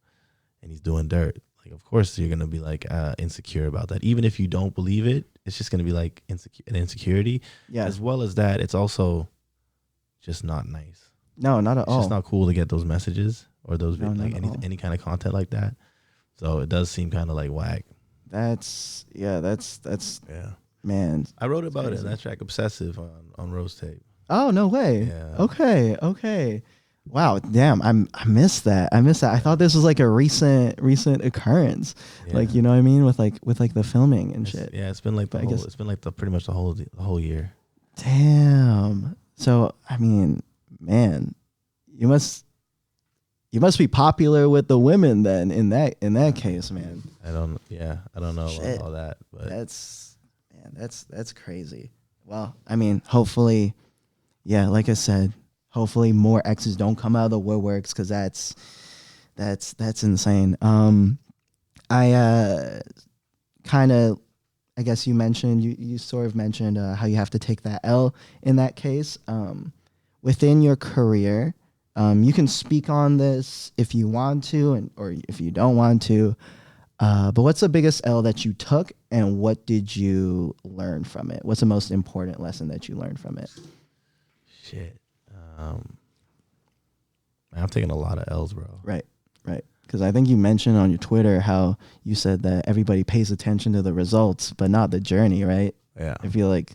he's doing dirt. Like, of course you're gonna be like insecure about that. Even if you don't believe it, it's just gonna be like an insecurity. Yeah. As well as that, it's also just not nice. No, not at It's all. just not cool to get those messages or those No, like not at all. any kind of content like that. So it does seem kind of like whack. That's Yeah. man. I wrote about it crazy. in that track Obsessive on Rose Tape. Oh, no way. Yeah. Okay. Wow, damn. I missed that. I thought this was like a recent occurrence. Yeah. Like, you know what I mean, with like the filming and shit. Yeah, it's been like But I guess- it's been like pretty much the whole year. Damn. So, I mean, man, you must be popular with the women then in that case, man. I don't know Shit. about all that, but That's crazy. Well, I mean, hopefully, yeah, like I said, hopefully more exes don't come out of the woodworks, because that's insane. I kind of, I guess you sort of mentioned how you have to take that L in that case. Within your career, you can speak on this if you want to, or if you don't want to. But what's the biggest L that you took, and what did you learn from it? What's the most important lesson that you learned from it? shit. I've taken a lot of L's, bro. Right. Because I think you mentioned on your Twitter how you said that everybody pays attention to the results, but not the journey, right? Yeah. I feel like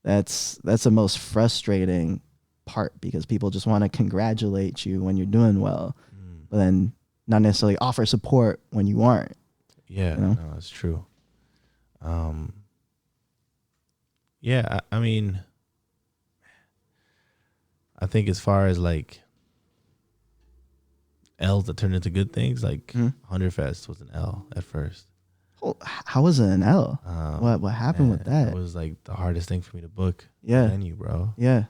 that's the most frustrating part, because people just want to congratulate you when you're doing well, but then not necessarily offer support when you aren't. Yeah, You know? no, that's true. Yeah, I mean, I think as far as like L's that turned into good things, like 100 Fest was an L at first. Oh, how was it an L? What happened with that? It was like the hardest thing for me to book. Yeah. The venue, bro. Yeah.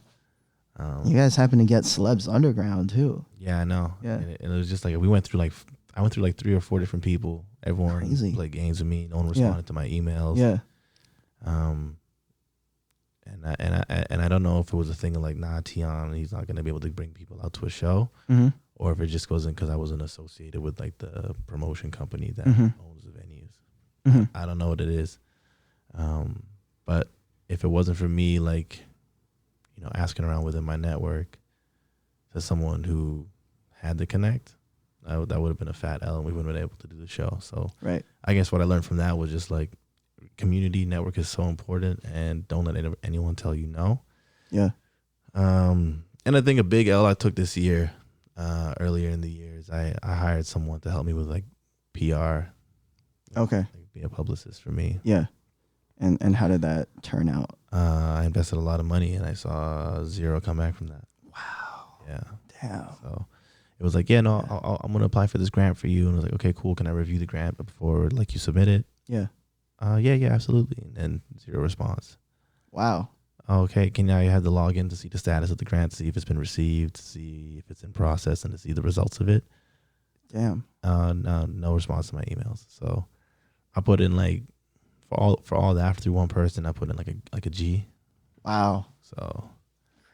You guys happen to get Celebs Underground too. Yeah, I know. Yeah. And it was just like I went through like 3 or 4 different people. Everyone Crazy. played games with me. No one responded to my emails. Yeah. And I don't know if it was a thing of like, nah, Teon, he's not gonna be able to bring people out to a show, or if it just wasn't because I wasn't associated with like the promotion company that owns the venues. I don't know what it is, but if it wasn't for me, like, you know, asking around within my network to someone who had to connect, that would have been a fat L, and we wouldn't have been able to do the show. So I guess what I learned from that was just like, community network is so important, and don't let anyone tell you no. Yeah. And I think a big L I took this year, earlier in the year, is I hired someone to help me with like PR. Okay. Like, be a publicist for me. Yeah. And how did that turn out? I invested a lot of money and I saw zero come back from that. Wow. Yeah. Damn. So it was like, yeah, no, I'm going to apply for this grant for you. And I was like, okay, cool. Can I review the grant before like you submit it? Yeah. Yeah, absolutely. And then zero response. Wow. Okay, can now you have to log in to see the status of the grant, to see if it's been received, to see if it's in process, and to see the results of it. Damn. No response to my emails. So I put in like for all that through one person, I put in like a G. Wow. So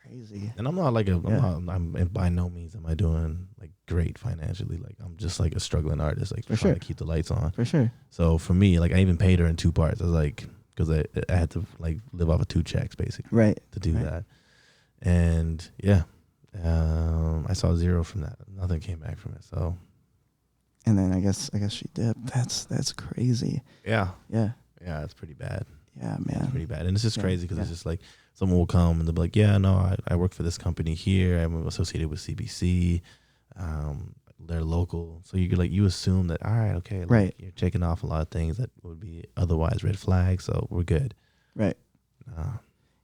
crazy. and I'm not like I'm by no means am I doing like great financially. Like I'm just like a struggling artist, like trying to keep the lights on. For sure. So for me, like I even paid her in 2 parts. I was like, because I had to like live off of 2 checks basically. Right. To do that. And yeah, I saw zero from that. Nothing came back from it. So. And then I guess she dipped. That's crazy. Yeah. Yeah. Yeah, it's pretty bad. Yeah, man. It's pretty bad. And it's just crazy because it's just like someone will come and they'll be like, yeah, no, I work for this company here. I'm associated with CBC. They're local. So you assume that, all right, okay, like, you're checking off a lot of things that would be otherwise red flags. So we're good. Right.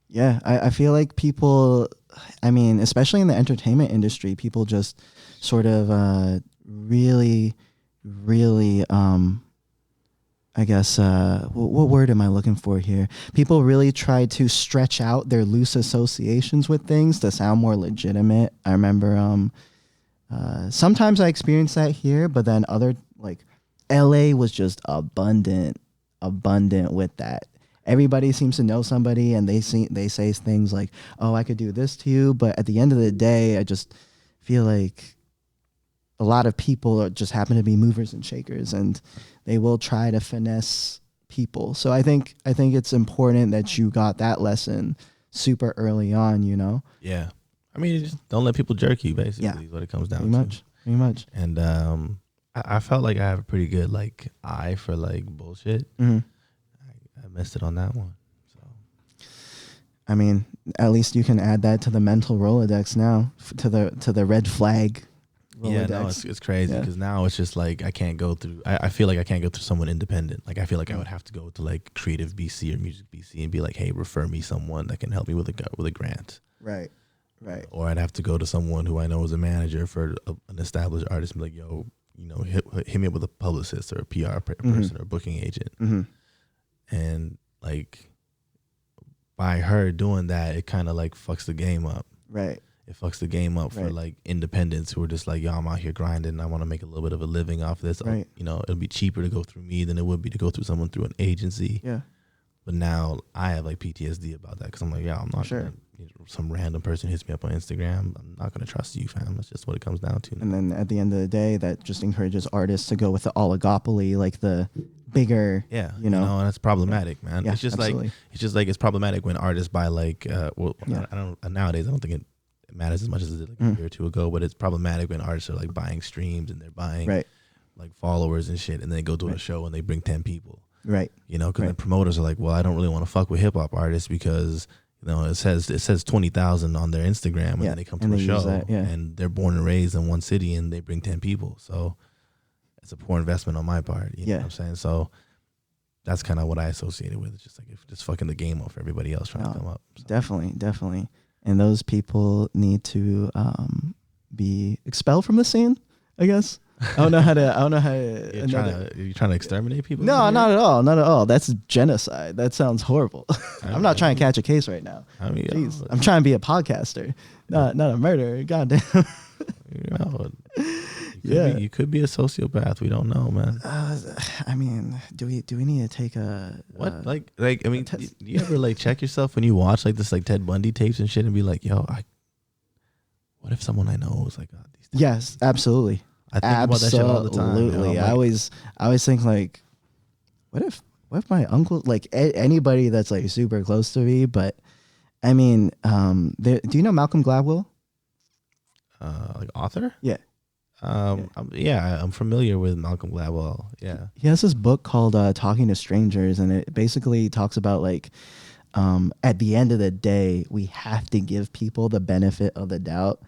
Yeah, I feel like people, I mean, especially in the entertainment industry, people just sort of really, I guess, what word am I looking for here? People really try to stretch out their loose associations with things to sound more legitimate. I remember sometimes I experienced that here, but then like LA was just abundant with that. Everybody seems to know somebody, and they say things like, oh, I could do this to you. But at the end of the day, I just feel like a lot of people just happen to be movers and shakers, and they will try to finesse people. So I think it's important that you got that lesson super early on, you know? Yeah. I mean, just don't let people jerk you, basically, is what it comes down to. Pretty much. And I felt like I have a pretty good like eye for like bullshit. I missed it on that one. So I mean, at least you can add that to the mental Rolodex now, to the red flag Rolodex. Yeah, no, it's crazy because now it's just like I can't go through. I feel like I can't go through someone independent. Like I feel like I would have to go to like Creative BC or Music BC and be like, hey, refer me someone that can help me with a grant. Right. Or I'd have to go to someone who I know is a manager for an established artist and be like, yo, you know, hit me up with a publicist or a PR person or a booking agent. And like by her doing that, it kind of like fucks the game up. Right. It fucks the game up for like independents who are just like, yo, I'm out here grinding and I want to make a little bit of a living off of this. Right. You know, it'll be cheaper to go through me than it would be to go through someone through an agency. Yeah. But now I have like PTSD about that because I'm like, yeah, I'm not gonna, some random person hits me up on Instagram. I'm not going to trust you, fam. That's just what it comes down to. And then at the end of the day, that just encourages artists to go with the oligopoly, like the bigger, you know, and that's problematic, man. Yeah, it's just absolutely. it's problematic when artists buy like, I don't nowadays I don't think it matters as much as it did like a year or two ago, but it's problematic when artists are like buying streams and they're buying like followers and shit, and they go to a show and they bring 10 people. Right. You know, because the promoters are like, well, I don't really want to fuck with hip hop artists because, you know, it says 20,000 on their Instagram, and then they come to a show and they're born and raised in one city and they bring 10 people. So it's a poor investment on my part. You know what I'm saying? So that's kind of what I associated with. It's just like just fucking the game up for everybody else trying to come up. So. Definitely. And those people need to be expelled from the scene, I guess. I don't know how to. You're trying to exterminate people? No, not at all. That's genocide. That sounds horrible. I'm not trying to catch a case right now. I mean, jeez, I'm trying to be a podcaster, not a murderer. Goddamn. You You could be a sociopath. We don't know, man. I mean, do we need to take a what I mean, do you ever like check yourself when you watch like this like Ted Bundy tapes and shit and be like, yo, what if someone I know was like these things? Yes, absolutely. I think about that shit all the time. Absolutely. I always think like, what if my uncle, like anybody that's like super close to me, but I mean, do you know Malcolm Gladwell? Like author? Yeah. I'm familiar with Malcolm Gladwell. Yeah. He has this book called Talking to Strangers, and it basically talks about like, at the end of the day, we have to give people the benefit of the doubt.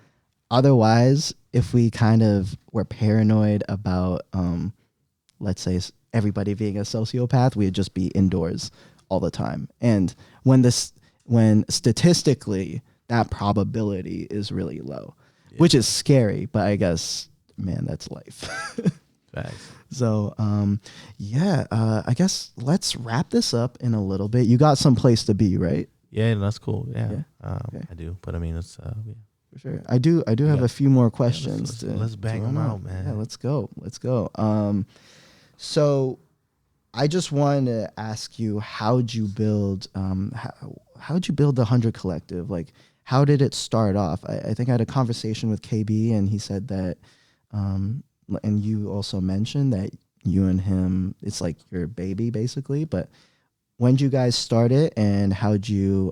Otherwise, if we kind of were paranoid about, let's say everybody being a sociopath, we'd just be indoors all the time. And when statistically that probability is really low, which is scary, but I guess, man, that's life. Facts. So, I guess let's wrap this up in a little bit. You got some place to be, right? Yeah, that's cool. Yeah. Okay. I do. But I mean, it's, For sure. I do have a few more questions. Let's bang them out, man. Yeah, let's go. So I just wanted to ask you, how'd you build the 100 Collective? Like, how did it start off? I think I had a conversation with KB, and he said that, and you also mentioned that you and him, it's like your baby basically, but when did you guys start it, and how'd you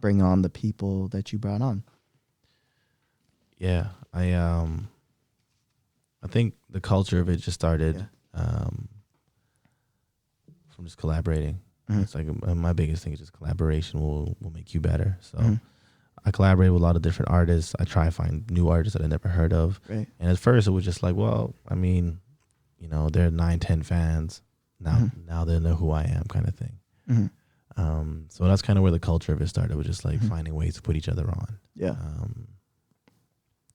bring on the people that you brought on? Yeah, I think the culture of it just started from just collaborating. Mm-hmm. It's like my biggest thing is just collaboration will make you better. So I collaborate with a lot of different artists. I try to find new artists that I never heard of. Right. And at first it was just like, well, I mean, there are 9-10 fans. Now they know who I am, kind of thing. Mm-hmm. So that's kind of where the culture of it started, was just like finding ways to put each other on. Yeah.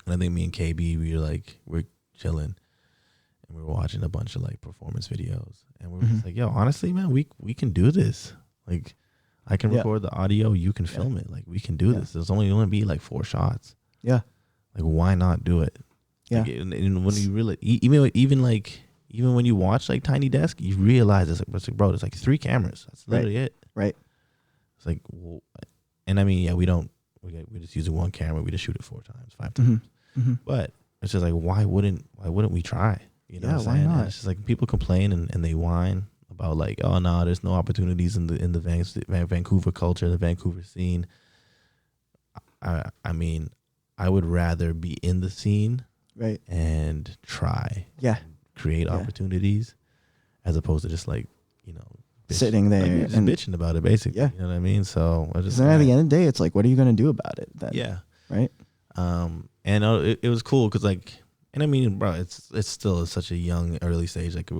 And I think me and KB, we're chilling, and we were watching a bunch of like performance videos, and we were just like, yo, honestly, man, we can do this. Like, I can record the audio, you can film it. Like, we can do this. There's only going to be like 4 shots. Yeah. Like, why not do it? Yeah. Like, and when you really, even when you watch like Tiny Desk, you realize it's like, bro, there's like 3 cameras. That's literally it. Right. It's like, and I mean, yeah, we just use 1 camera. We just shoot it 4 times, 5 times. Mm-hmm. But it's just like, why wouldn't we try? You know what I'm saying? Why not? And it's just like people complain and they whine about like, oh no, there's no opportunities in the Vancouver culture, the Vancouver scene. I mean, I would rather be in the scene, right, and try, create opportunities, as opposed to just like, sitting there and bitching about it, basically. Yeah. You know what I mean? So I just, then at the end of the day, it's like, what are you going to do about it then? Yeah. Right. And it was cool because like, and I mean, bro, it's still such a young, early stage. It's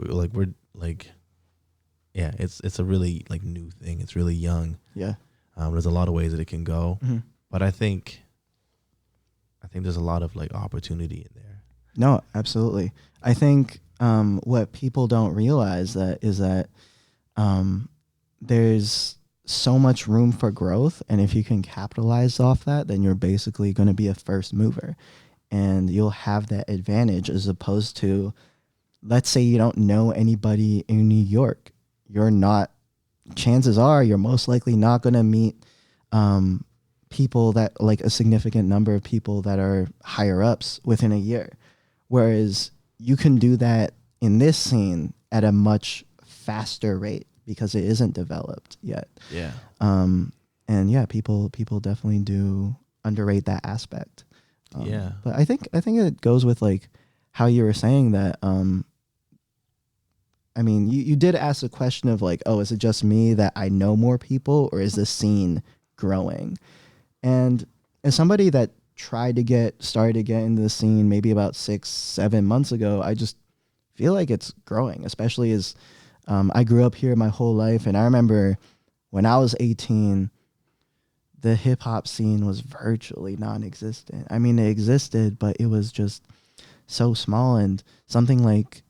a really like new thing. It's really young. Yeah. There's a lot of ways that it can go, but I think there's a lot of like opportunity in there. No, absolutely. I think what people don't realize is that there's so much room for growth, and if you can capitalize off that, then you're basically going to be a first mover, and you'll have that advantage, as opposed to, let's say you don't know anybody in New York. Chances are you're most likely not going to meet people that, like, a significant number of people that are higher ups within a year. Whereas you can do that in this scene at a much faster rate because it isn't developed yet. Yeah. And yeah, people definitely do underrate that aspect. Yeah. But I think it goes with like how you were saying that. I mean, you did ask the question of like, oh, is it just me that I know more people, or is the scene growing? And as somebody that started to get into the scene maybe about 6-7 months ago, I just feel like it's growing, especially as I grew up here my whole life. And I remember when I was 18, the hip hop scene was virtually non-existent. I mean, it existed, but it was just so small, and something like,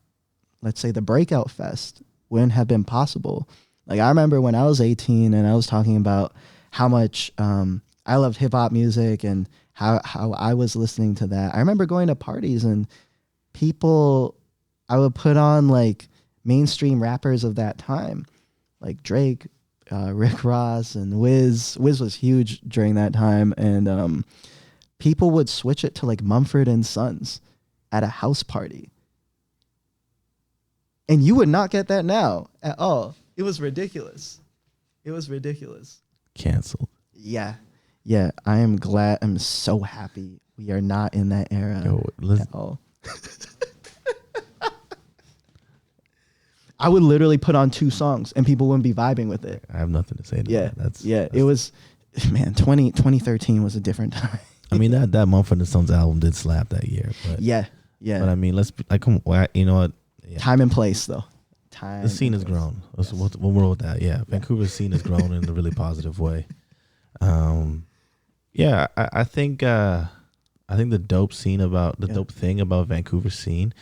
let's say, the Breakout Fest wouldn't have been possible. Like, I remember when I was 18 and I was talking about how much I loved hip hop music and how I was listening to that. I remember going to parties and people, I would put on like mainstream rappers of that time, like Drake, Rick Ross, and Wiz. Wiz was huge during that time, and people would switch it to like Mumford and Sons at a house party, and you would not get that now at all. It was ridiculous. It was ridiculous. Canceled. Yeah, yeah. I am glad. I'm so happy we are not in that era at all. I would literally put on 2 songs and people wouldn't be vibing with it. I have nothing to say to that. That's it was, man, 2013 was a different time. I mean, that Mumford and Sons album did slap that year. But, yeah. But I mean, you know what? Yeah. Time and place, though. The scene has grown. Yes. We'll roll with that. Yeah. Vancouver's scene has grown in a really positive way. Yeah, I think the dope thing about Vancouver's scene,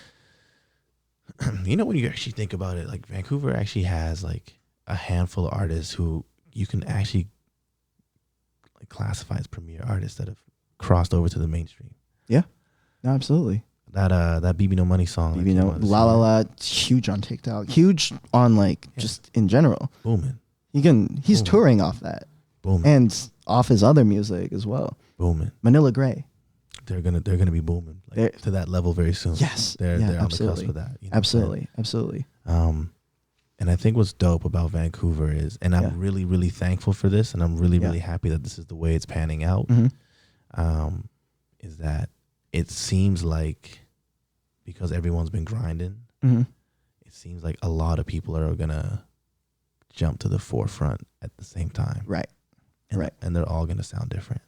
you know, when you actually think about it, like Vancouver actually has like a handful of artists who you can actually like classify as premier artists that have crossed over to the mainstream. Yeah, no, absolutely. That BB No Money song, BB No, La La La, huge on TikTok, huge on like just in general. Booming. He's touring off that. Booming. And off his other music as well. Booming. Manila Grey. They're gonna be booming to that level very soon. Yes, they're on the cusp of that. You know absolutely. And I think what's dope about Vancouver is, and I'm really, really thankful for this, and I'm really, really happy that this is the way it's panning out. Mm-hmm. Is that it seems like because everyone's been grinding, it seems like a lot of people are gonna jump to the forefront at the same time. Right. And they're all gonna sound different.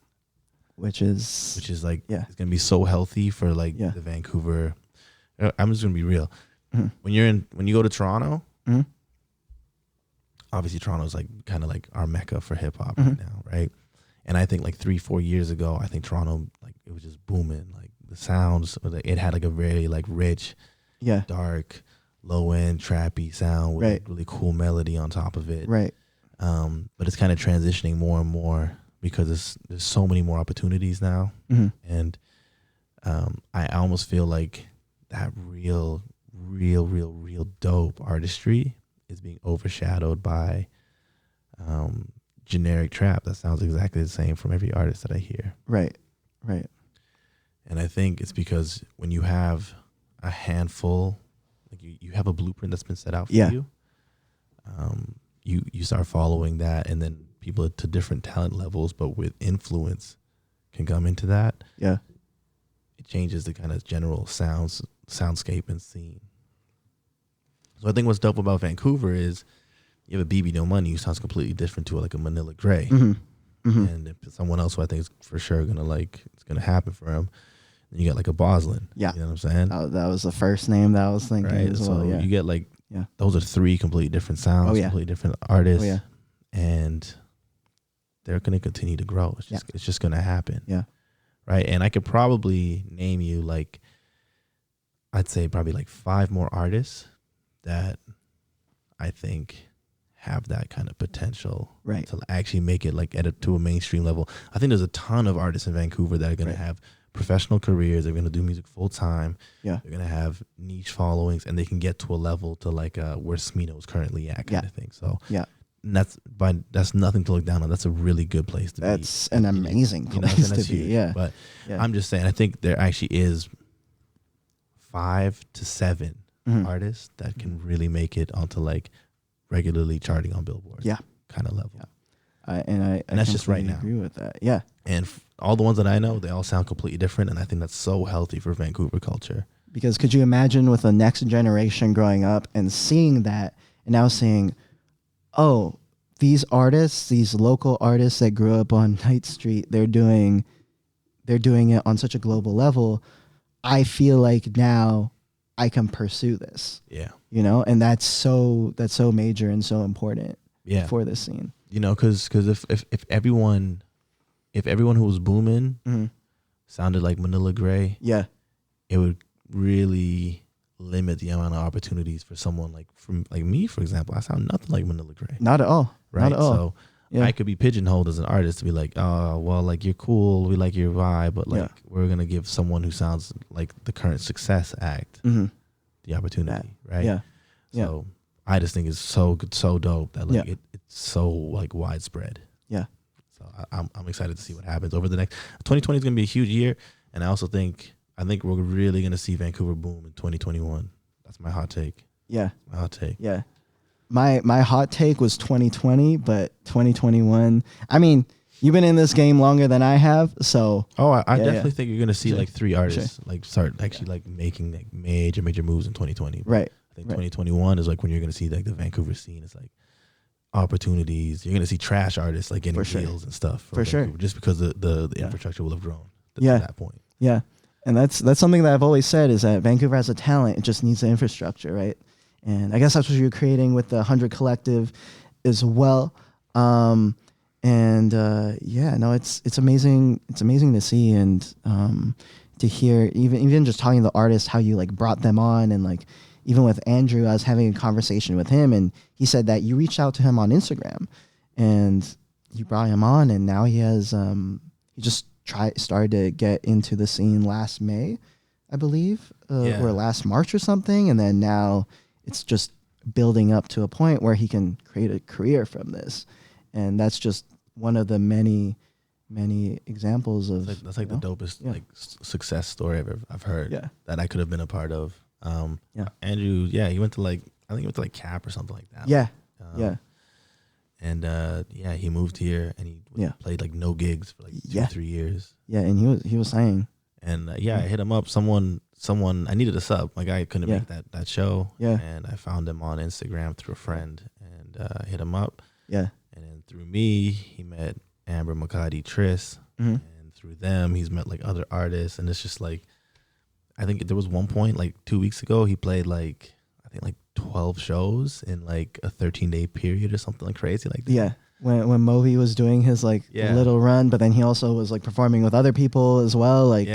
Which is like, it's gonna be so healthy for like the Vancouver. I'm just gonna be real. Mm-hmm. When you go to Toronto, obviously Toronto's like kind of like our mecca for hip hop right now, right? And I think like 3-4 years ago, I think Toronto, like it was just booming. Like the sounds, it had like a very like rich, dark, low end trappy sound with like really cool melody on top of it. Right. But it's kind of transitioning more and more because there's so many more opportunities now, and I almost feel like that real dope artistry is being overshadowed by generic trap that sounds exactly the same from every artist that I hear. Right. And I think it's because when you have a handful, like you have a blueprint that's been set out for you, you start following that, and then people to different talent levels, but with influence can come into that. Yeah. It changes the kind of general soundscape and scene. So I think what's dope about Vancouver is you have a BB No Money who sounds completely different to like a Manila Grey. And if someone else who I think is for sure it's gonna happen for him, then you get like a Boslin. Yeah. You know what I'm saying? That was the first name that I was thinking as well. So you get like those are 3 completely different sounds, completely different artists. And they're gonna continue to grow. It's just gonna happen. Yeah. Right. And I could probably name you like I'd say probably like 5 more artists that I think have that kind of potential to actually make it like to a mainstream level. I think there's a ton of artists in Vancouver that are going to have professional careers. They're going to do music full time. Yeah. They're going to have niche followings, and they can get to a level to like where Smino is currently at kind of thing. So and that's nothing to look down on. That's a really good place to be. That's an amazing place to be. Yeah. But I'm just saying, I think there actually is 5 to 7 artists that can really make it onto like regularly charting on Billboard. Yeah. Kind of level. Yeah. And that's just right now. Agree with that. Yeah. And all the ones that I know, they all sound completely different. And I think that's so healthy for Vancouver culture. Because could you imagine with the next generation growing up and seeing that and now seeing, oh, these artists, these local artists that grew up on Ninth Street, they're doing it on such a global level. I feel like now I can pursue this. Yeah. You know, and that's so major and so important for this scene. You know, because if everyone who was booming sounded like Manila Grey, it would really limit the amount of opportunities for someone like me, for example. I sound nothing like Manila Grey. Not at all. Right. Not at all. So I could be pigeonholed as an artist to be like, oh, well, like you're cool, we like your vibe, but like we're gonna give someone who sounds like the current Success act the opportunity, right? Yeah. So I just think it's so good, so dope that like it's so like widespread. Yeah. So I'm excited to see what happens over the next. 2020 is gonna be a huge year, and I think we're really gonna see Vancouver boom in 2021. That's my hot take. Yeah. My hot take. Yeah. My hot take was 2020, but 2021. I mean, you've been in this game longer than I have, so. Oh, I definitely think you're gonna see like 3 artists like start actually like making like major moves in 2020. Right. I think 2021 is like when you're gonna see like the Vancouver scene is like opportunities. You're gonna see trash artists like getting deals and stuff. For Vancouver, just because the infrastructure will have grown to that point. Yeah. And that's something that I've always said is that Vancouver has a talent. It just needs the infrastructure, right? And I guess that's what you're creating with the 100 Collective as well. It's amazing. It's amazing to see and to hear, even just talking to the artists, how you like brought them on. And like, even with Andrew, I was having a conversation with him and he said that you reached out to him on Instagram and you brought him on, and now he has, he just started to get into the scene last May, I believe, or last March or something. And then now it's just building up to a point where he can create a career from this. And that's just one of the many examples of that's like the dopest like success story I've heard that I could have been a part of. Andrew, he went to like, I think he went to like CAP or something like that. And he moved here and he played like no gigs for like 2-3 years. Yeah, and he was saying. And I hit him up. Someone I needed a sub. Like I couldn't make that show. Yeah. And I found him on Instagram through a friend and hit him up. Yeah. And then through me, he met Amber Makati Triss. And through them, he's met like other artists. And it's just like, I think there was one point like 2 weeks ago, he played like, I think like 12 shows in like a 13-day period or something like crazy like that. Yeah. When Movi was doing his like little run, but then he also was like performing with other people as well. Like,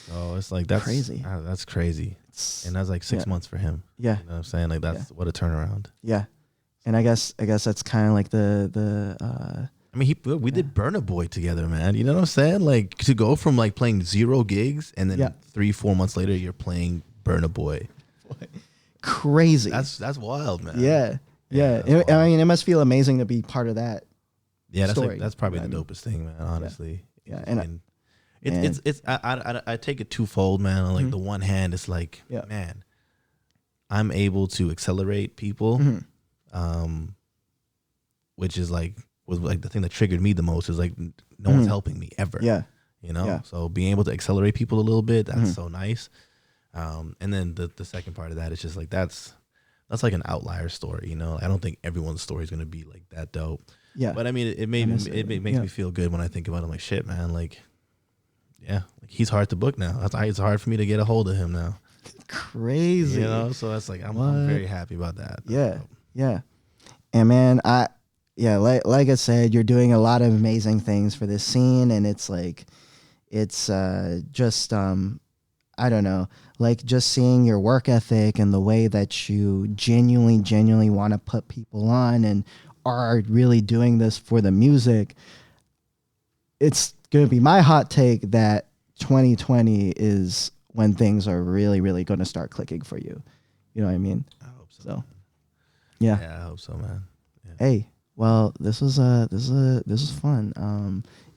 so it's like, that's crazy. That's crazy. And that's like 6 months for him. Yeah. You know what I'm saying? Like that's what a turnaround. Yeah. And I guess that's kind of like I mean, we did Burna Boy together, man. You know what I'm saying? Like to go from like playing 0 gigs and then 3-4 months later you're playing Burna Boy. Crazy. That's wild, man. Yeah. I mean, it must feel amazing to be part of that. Yeah, that's probably the dopest thing, man. Honestly. Yeah. And I take it twofold, man. On like the one hand, it's like, man, I'm able to accelerate people, which is like was like the thing that triggered me the most is like no one's helping me ever. Yeah. You know? So being able to accelerate people a little bit, that's so nice. And then the second part of that is just like that's like an outlier story, you know. I don't think everyone's story is gonna be like that dope. Yeah. But I mean it makes me feel good when I think about it. I'm like, shit, man, like like he's hard to book now. It's hard for me to get a hold of him now. Crazy. You know, so that's like I'm very happy about that. Yeah. Yeah. And man, like I said, you're doing a lot of amazing things for this scene, and it's like it's just I don't know, like just seeing your work ethic and the way that you genuinely want to put people on and are really doing this for the music. It's going to be my hot take that 2020 is when things are really, really going to start clicking for you. You know what I mean? I hope so. Yeah, I hope so, man. Yeah. Hey, well, this was fun.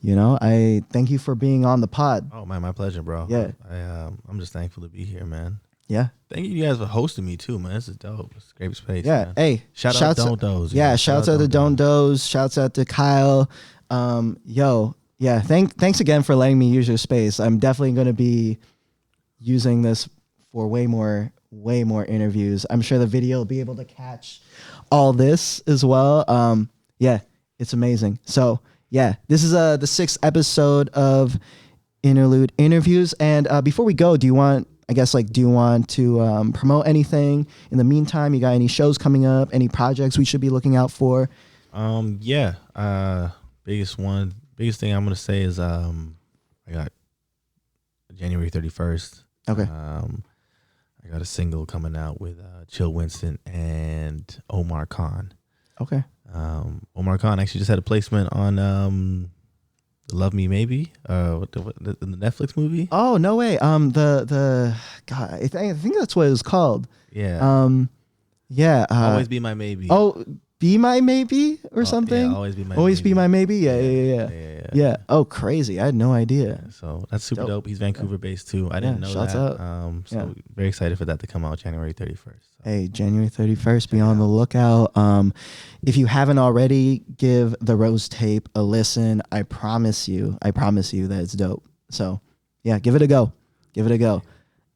You know, I thank you for being on the pod. Oh man, my pleasure, bro. Yeah. I'm just thankful to be here, man. Yeah. Thank you guys for hosting me too, man. This is dope. It's a great space. Yeah. Man. Hey, shouts out Don't Doze. Yeah. Shouts out to Don't Doze. Shouts out to Kyle. Yeah. Thanks again for letting me use your space. I'm definitely going to be using this for way more interviews. I'm sure the video will be able to catch all this as well. Yeah, it's amazing. So yeah, this is the 6th episode of Interlude Interviews. And before we go, do you want to promote anything in the meantime? You got any shows coming up? Any projects we should be looking out for? Biggest thing I'm gonna say is I got January 31st. Okay. I got a single coming out with Chill Winston and Omar Khan. Okay. Omar Khan actually just had a placement on Love Me Maybe, the Netflix movie. Oh no way. The God, I think that's what it was called. Yeah. Yeah. Always Be My Maybe. Oh, Be My Maybe or something. Yeah, Always Be My Always Maybe. Be My Maybe. Yeah. Oh, crazy! I had no idea. Yeah, so that's super dope. He's Vancouver based too. I didn't know shouts that. out. So very excited for that to come out January 31st. So. Hey, January 31st, be on the lookout. If you haven't already, give the Rose Tape a listen. I promise you that it's dope. So yeah, give it a go. Give it a go.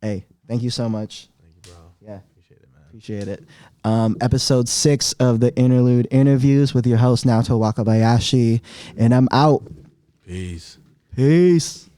Hey, thank you so much. Thank you, bro. Yeah. Appreciate it, man. Appreciate it. Episode 6 of the Interlude interviews with your host, Naoto Wakabayashi. And I'm out. Peace. Peace.